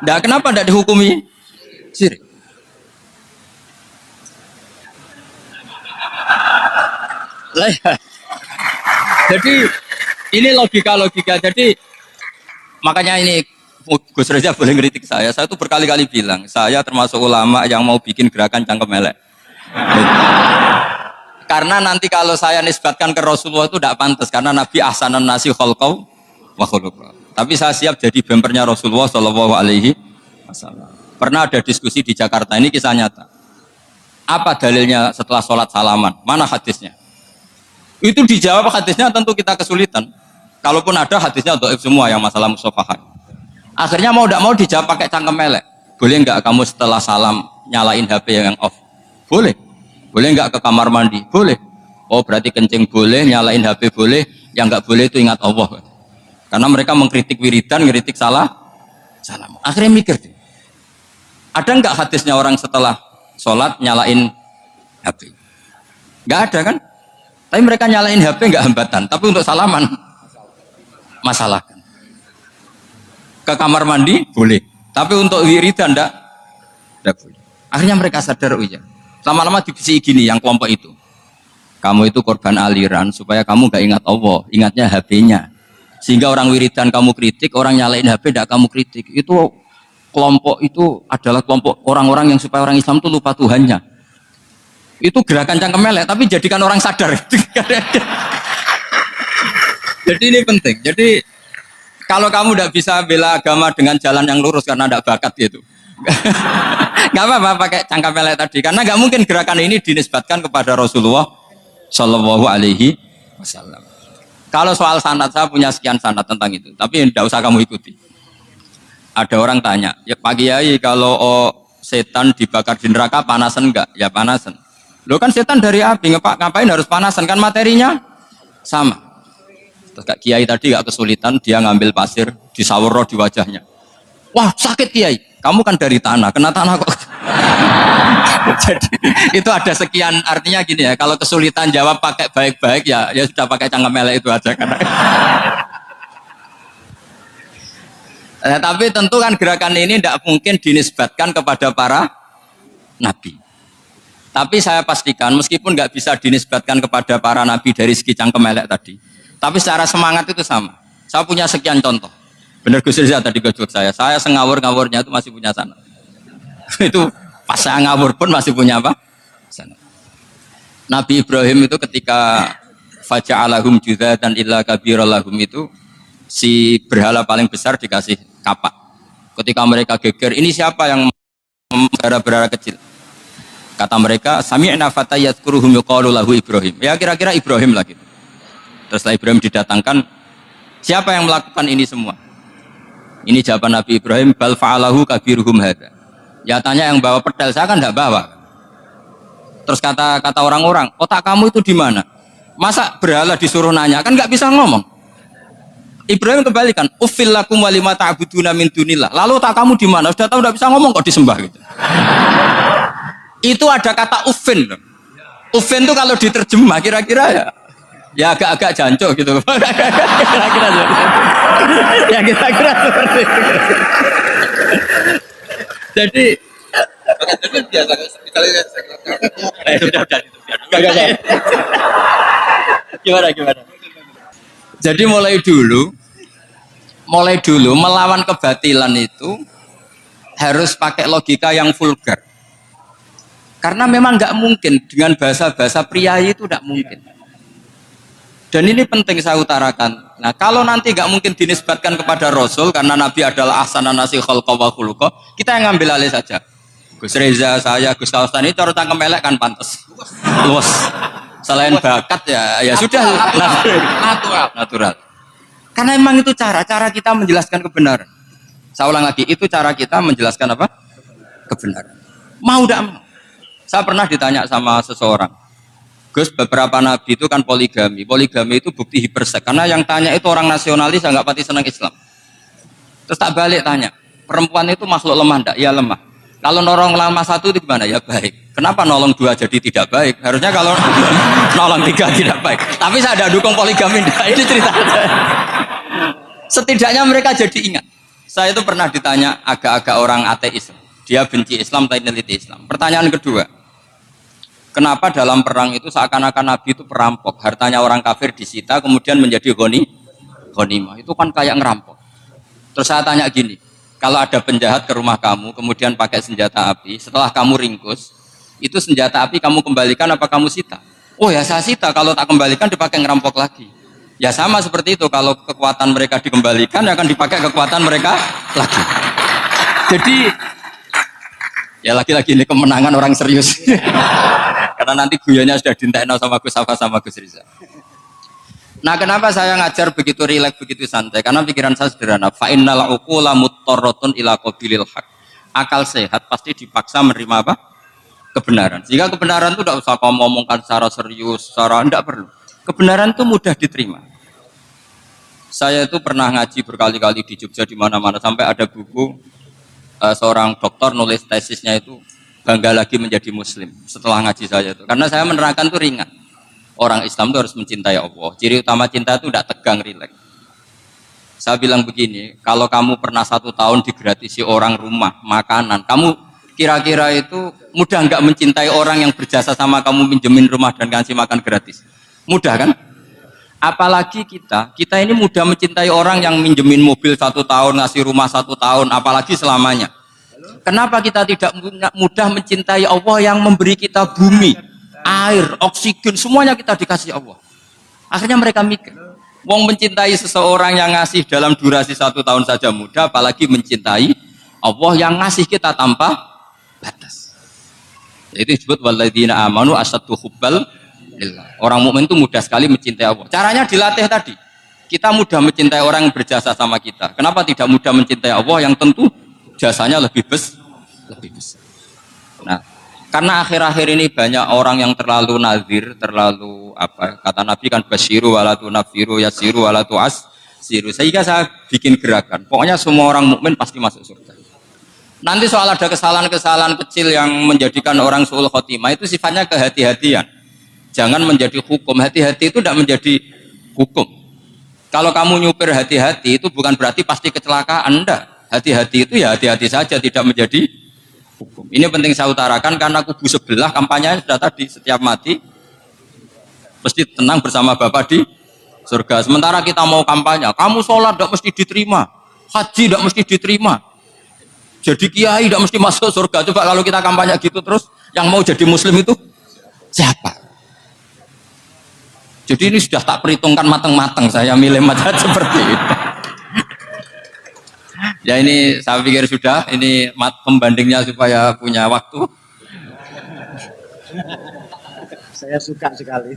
Enggak, kenapa tidak dihukumi syirik? Jadi ini logika-logika. Jadi makanya ini Gus Reza boleh ngeritik saya. Saya tuh berkali-kali bilang, saya termasuk ulama yang mau bikin gerakan cangkem elek. Karena nanti kalau saya nisbatkan ke Rasulullah itu tidak pantas karena Nabi ahsanan nasi khalqau wa khuluqa. Tapi saya siap jadi bempernya Rasulullah Shallallahu Alaihi Wasallam. Pernah ada diskusi di Jakarta, ini kisah nyata. Apa dalilnya setelah sholat salaman? Mana hadisnya? Itu dijawab hadisnya tentu kita kesulitan. Kalaupun ada hadisnya dhaif semua yang masalah musafahat. Akhirnya mau tidak mau dijawab pakai cangkem elek. Boleh enggak kamu setelah salam nyalain HP yang off? Boleh. Boleh enggak ke kamar mandi? Boleh. Oh berarti kencing boleh, nyalain HP boleh. Yang enggak boleh itu ingat Allah. Karena mereka mengkritik wiridan, ngeritik salam. Akhirnya mikir. Ada enggak hadisnya orang setelah sholat nyalain HP. Nggak ada kan? Tapi mereka nyalain HP nggak hambatan, tapi untuk salaman masalah kan. Ke kamar mandi boleh, tapi untuk wiridan enggak boleh. Akhirnya mereka sadar, oh iya. Lama-lama dibisi gini yang kelompok itu. Kamu itu korban aliran supaya kamu nggak ingat Allah, ingatnya HP-nya. Sehingga orang wiridan kamu kritik, orang nyalain HP enggak kamu kritik. Itu kelompok itu adalah kelompok orang-orang yang supaya orang Islam itu lupa Tuhannya. Itu gerakan cangkem melek, tapi jadikan orang sadar. Jadi ini penting. Jadi kalau kamu tidak bisa bela agama dengan jalan yang lurus karena tidak bakat gitu, nggak apa-apa pakai cangkem melek tadi. Karena nggak mungkin gerakan ini dinisbatkan kepada Rasulullah Shallallahu Alaihi Wasallam. Kalau soal sanad, saya punya sekian sanad tentang itu, tapi tidak usah kamu ikuti. Ada orang tanya, ya Pak Kiai, kalau setan dibakar di neraka panasan enggak? Ya panasan. Lo kan setan dari api, ngapain harus panasan? Kan materinya sama. Terus Kak Kiai tadi gak kesulitan, dia ngambil pasir, disawur di wajahnya. Wah sakit Kiai, kamu kan dari tanah, kena tanah kok. Jadi itu ada sekian, artinya gini ya, kalau kesulitan jawab pakai baik-baik ya sudah pakai cangkem melek itu aja kan. Tapi tentu kan gerakan ini tidak mungkin dinisbatkan kepada para nabi. Tapi saya pastikan meskipun nggak bisa dinisbatkan kepada para nabi dari segi cangkem melek tadi, tapi secara semangat itu sama. Saya punya sekian contoh. Benar Gus Riza tadi gojok saya sengawur-ngawurnya itu masih punya sanad. Itu pas saya ngawur pun masih punya apa? Sanad. Nabi Ibrahim itu ketika faja'alahum juzatan illa kabiralahum itu si berhala paling besar dikasih kapak. Ketika mereka geger, ini siapa yang berhala kecil? Kata mereka, sami'na fatayat kuruhum yuqalu lahu Ibrahim. Ya kira-kira Ibrahim lagi. Terus setelah Ibrahim didatangkan, siapa yang melakukan ini semua? Ini jawaban Nabi Ibrahim, bal fa'alahu kabiruhum hadza. Ya tanya yang bawa pedal, saya kan enggak bawa. Terus kata orang-orang, otak kamu itu di mana? Masa berhala disuruh nanya, kan enggak bisa ngomong. Ibrahim kembalikan, uffil lakum wa lima ta'buduna min dunillah. Lalu otak kamu di mana? Sudah tahu enggak bisa ngomong kok disembah gitu. Itu ada kata ufin. Ufin itu kalau diterjemah kira-kira ya agak-agak jancok gitu. Kira-kira ya kira-kira seperti itu. Jadi gimana? Jadi mulai dulu melawan kebatilan itu harus pakai logika yang vulgar. Karena memang nggak mungkin dengan bahasa-bahasa priayi itu nggak mungkin. Dan ini penting saya utarakan. Nah kalau nanti nggak mungkin dinisbatkan kepada Rasul karena Nabi adalah ahsanan nasi khalqa wa khuluqa, kita yang ngambil alih saja. Gus Reza, saya, Gus Kaustan ini cara cangkem melek kan pantas. Luas. Selain bakat ya sudah natural. Karena memang itu cara kita menjelaskan kebenaran. Saya ulang lagi, itu cara kita menjelaskan apa? Kebenaran. Mau tidak mau. Saya pernah ditanya sama seseorang, Gus, beberapa nabi itu kan poligami. Poligami itu bukti hipersek. Karena yang tanya itu orang nasionalis yang nggak pati senang Islam. Terus tak balik tanya, perempuan itu makhluk lemah enggak? Ya lemah. Kalau nolong lama satu itu gimana? Ya baik. Kenapa nolong dua jadi tidak baik? Harusnya kalau nolong tiga tidak baik. Tapi saya ada dukung poligami enggak. Ini cerita. Setidaknya mereka jadi ingat. Saya itu pernah ditanya agak-agak orang ateis. Dia benci Islam tapi neliti Islam. Pertanyaan kedua, kenapa dalam perang itu seakan-akan Nabi itu perampok, hartanya orang kafir disita kemudian menjadi ghanimah. Itu kan kayak ngerampok. Terus saya tanya gini, kalau ada penjahat ke rumah kamu kemudian pakai senjata api, setelah kamu ringkus, itu senjata api kamu kembalikan apa kamu sita? Oh ya saya sita, kalau tak kembalikan dipakai ngerampok lagi. Ya sama seperti itu, kalau kekuatan mereka dikembalikan akan dipakai kekuatan mereka lagi. Jadi ya lagi-lagi ini kemenangan orang serius. Karena nanti guyanya sudah dintekno sama Gus Safa sama Gus Riza. Nah kenapa saya ngajar begitu rileks, begitu santai? Karena pikiran saya sederhana. Fa innal uqula muttarratun ila qabilil haq. Akal sehat pasti dipaksa menerima apa? Kebenaran. Sehingga kebenaran itu tidak usah kamu ngomongkan secara serius, secara tidak perlu. Kebenaran itu mudah diterima. Saya itu pernah ngaji berkali-kali di Jogja di mana-mana sampai ada buku seorang dokter nulis tesisnya itu bangga lagi menjadi muslim setelah ngaji saya itu. Karena saya menerangkan itu ringan. Orang Islam itu harus mencintai Allah. Ciri utama cinta itu tidak tegang, rileks. Saya bilang begini, kalau kamu pernah 1 tahun digratisi orang rumah, makanan, kamu kira-kira itu mudah nggak mencintai orang yang berjasa sama kamu pinjemin rumah dan kasih makan gratis? Mudah kan? Apalagi kita ini mudah mencintai orang yang minjemin mobil 1 tahun, ngasih rumah 1 tahun, apalagi selamanya. Kenapa kita tidak mudah mencintai Allah yang memberi kita bumi, air, oksigen, semuanya kita dikasih Allah. Akhirnya mereka mikir, wong mencintai seseorang yang ngasih dalam durasi 1 tahun saja mudah, apalagi mencintai Allah yang ngasih kita tanpa batas. Itu disebut walladzina amanu asyaddu hubbal lillah. Orang mukmin itu mudah sekali mencintai Allah. Caranya dilatih tadi. Kita mudah mencintai orang yang berjasa sama kita. Kenapa tidak mudah mencintai Allah yang tentu jasanya lebih besar? Nah, karena akhir-akhir ini banyak orang yang terlalu nazir, terlalu apa? Kata Nabi kan basyiru walatu nafiru yasiru walatu asiru. Sehingga saya bikin gerakan. Pokoknya semua orang mukmin pasti masuk surga. Nanti soal ada kesalahan-kesalahan kecil yang menjadikan orang su'ul khotimah itu sifatnya kehati-hatian. Jangan menjadi hukum. Hati-hati itu tidak menjadi hukum. Kalau kamu nyupir hati-hati itu bukan berarti pasti kecelakaan. Enggak. Hati-hati itu ya hati-hati saja, tidak menjadi hukum. Ini penting saya utarakan karena kubu sebelah kampanye sudah tadi, setiap mati mesti tenang bersama Bapak di surga. Sementara kita mau kampanye, kamu sholat tidak mesti diterima, haji tidak mesti diterima, jadi kiai tidak mesti masuk surga. Coba kalau kita kampanye gitu terus, yang mau jadi muslim itu siapa? Jadi ini sudah tak perhitungkan matang-matang, saya milih macam seperti itu. Ya ini saya pikir sudah, ini pembandingnya supaya punya waktu. Saya suka sekali.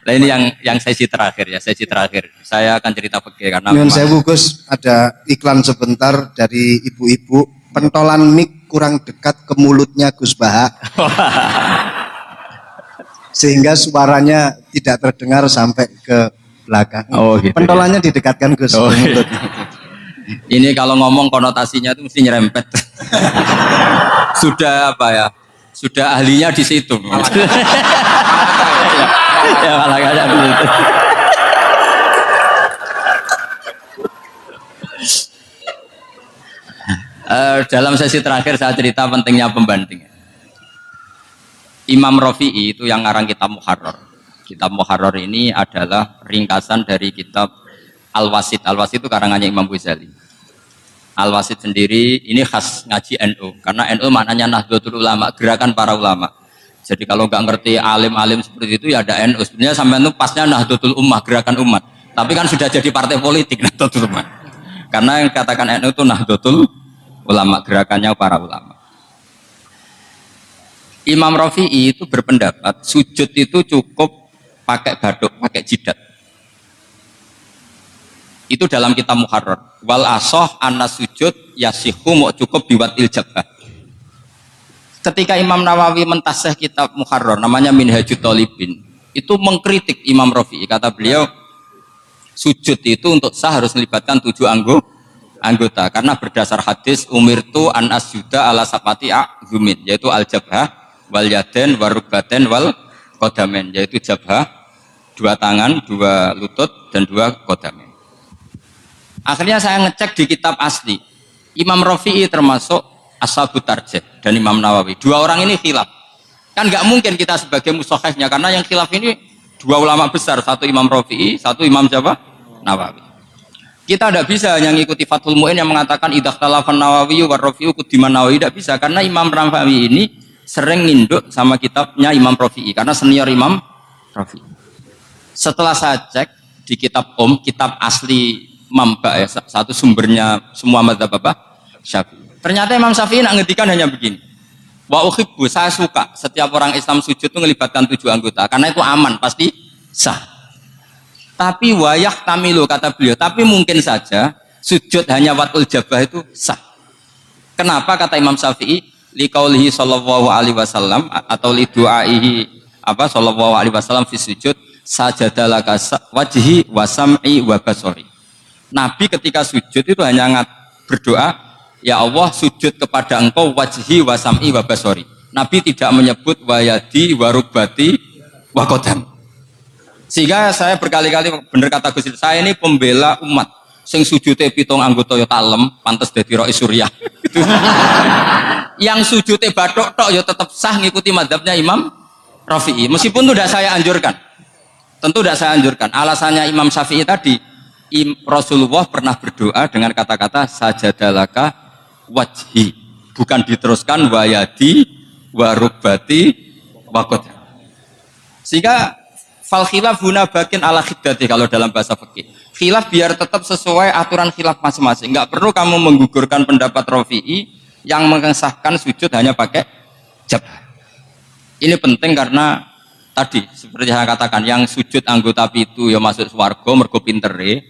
Nah ini yang sesi terakhir ya, sesi terakhir. Saya akan cerita begini karena Nyun sewu Gus, ada iklan sebentar dari ibu-ibu, pentolan mic kurang dekat ke mulutnya Gus Baha. Sehingga suaranya tidak terdengar sampai ke belakang. Oh, gitu, pentolannya didekatkan Gus. Oh, iya. Ini kalau ngomong konotasinya itu mesti nyerempet. Sudah apa ya? Sudah ahlinya di situ. Ya malah kayak begitu. Dalam sesi terakhir saya cerita pentingnya pembanding. Imam Rafi'i itu yang ngarang kitab Muharrar. Kitab Muharrar ini adalah ringkasan dari kitab Al-Wasit. Al-Wasit itu karangannya Imam Ghazali. Al-Wasit sendiri ini khas ngaji NU, karena NU maknanya Nahdlatul Ulama, gerakan para ulama. Jadi kalau nggak ngerti alim-alim seperti itu ya ada NU. Sebenarnya sampai itu pasnya Nahdlatul Ummah, gerakan umat. Tapi kan sudah jadi partai politik Nahdlatul Ummah. Karena yang katakan NU itu Nahdlatul Ulama, gerakannya para ulama. Imam Rafi'i itu berpendapat sujud itu cukup pakai baduk, pakai jidat. Itu dalam kitab Muharrar. Wal asoh anna sujud yasihu mau cukup biwatil jabah. Ketika Imam Nawawi mentasih kitab Muharrar, namanya Minhajut Thalibin, itu mengkritik Imam Rafi'i. Kata beliau, sujud itu untuk sah harus melibatkan 7 anggota. Karena berdasar hadis, umirtu an asjuda ala sapati a'zumin, yaitu al-jabhah, wal yaden, warubaten, wal kodamen, yaitu jabhah, 2 tangan, 2 lutut, dan 2 kodamen. Akhirnya saya ngecek di kitab asli, Imam Rafi'i termasuk Ashabut Tarjih dan Imam Nawawi. 2 orang ini khilaf. Kan nggak mungkin kita sebagai mushahihnya, karena yang khilaf ini 2 ulama besar, 1 Imam Rafi'i, 1 Imam siapa? Nawawi. Kita tidak bisa hanya ngikuti Fathul Mu'in yang mengatakan idah talafan Nawawi wa Rafi'u kudiman Nawawi, tidak bisa, karena Imam Nawawi ini sering nginduk sama kitabnya Imam Rafi'i karena senior Imam Rafi'i. Setelah saya cek di kitab kitab asli Mamba ya, satu sumbernya semua mazhab apa? Syafi'i. Ternyata Imam Syafi'i nak ngedikan hanya begini. Wa uhibbu, saya suka setiap orang Islam sujud itu melibatkan 7 anggota karena itu aman, pasti sah. Tapi wayah tamilu, kata beliau, tapi mungkin saja sujud hanya watul jabah itu sah. Kenapa kata Imam Syafi'i? Liqaulihi sallallahu alaihi wasallam atau li du'aihi apa sallallahu alaihi wasallam fi sujud sajadalaka wajhi wa sam'i wa basari. Nabi ketika sujud itu hanya berdoa, ya Allah sujud kepada engkau wajhi wa sam'i wa basori. Nabi tidak menyebut wayadi wa rukbati wa qodam. Sehingga saya berkali-kali bener kata Gus, saya ini pembela umat sing sujute pitung anggota ya talem pantes dadi Rais Suriah. Gitu. Yang sujute bathuk tok ya tetap sah ngikuti mazhabnya Imam Rafi'i. Meskipun itu tidak saya anjurkan. Tentu tidak saya anjurkan. Alasannya Imam Syafi'i tadi, Rasulullah pernah berdoa dengan kata-kata sajadalaka wajhi, bukan diteruskan wayadi warubati wakot. Sehingga fal khilaf huna bakin ala khiddati kalau dalam bahasa fikih. Khilaf biar tetap sesuai aturan khilaf masing-masing. Enggak perlu kamu menggugurkan pendapat Rafi'i yang mengesahkan sujud hanya pakai jabah. Ini penting karena tadi seperti saya katakan, yang sujud anggota pitu ya masuk swarga mergo pintere,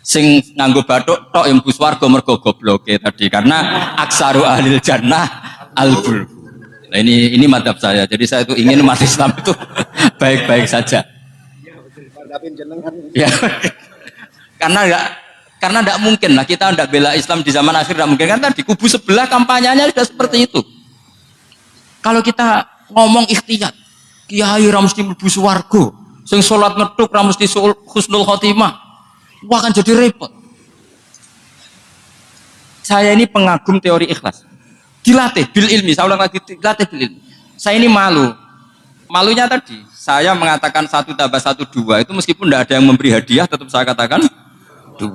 sing nganggo bathuk tok yang bus swarga mergo gobloke tadi, karena aksaru ahlil jannah albul. Nah, ini madhab saya. Jadi saya itu ingin umat Islam itu baik-baik saja. Ya, karena tidak mungkin lah kita tidak bela Islam di zaman akhir, tidak mungkin kan tadi kubu sebelah kampanyenya sudah seperti itu. Kalau kita ngomong ikhtiyat, kiai ra mesti mlebu swarga, sing salat ngethuk ra mesti husnul khotimah, wah akan jadi repot. Saya ini pengagum teori ikhlas, dilatih bil ilmi, saya ulang lagi, dilatih bil ilmi. Saya ini malunya tadi saya mengatakan 1 tambah 1 2 itu meskipun tidak ada yang memberi hadiah tetap saya katakan 2.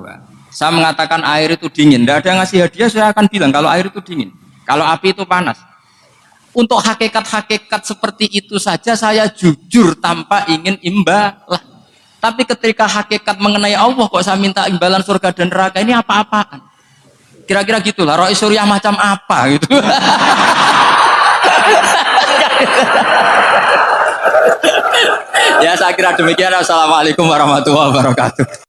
Saya mengatakan air itu dingin, tidak ada yang ngasih hadiah, saya akan bilang kalau air itu dingin, kalau api itu panas. Untuk hakikat-hakikat seperti itu saja saya jujur tanpa ingin imbalan. Tapi ketika hakikat mengenai Allah kok saya minta imbalan surga dan neraka, ini apa-apaan? Kira-kira gitulah, Rais Suriah macam apa gitu. Ya saya kira demikian. Assalamualaikum warahmatullahi wabarakatuh.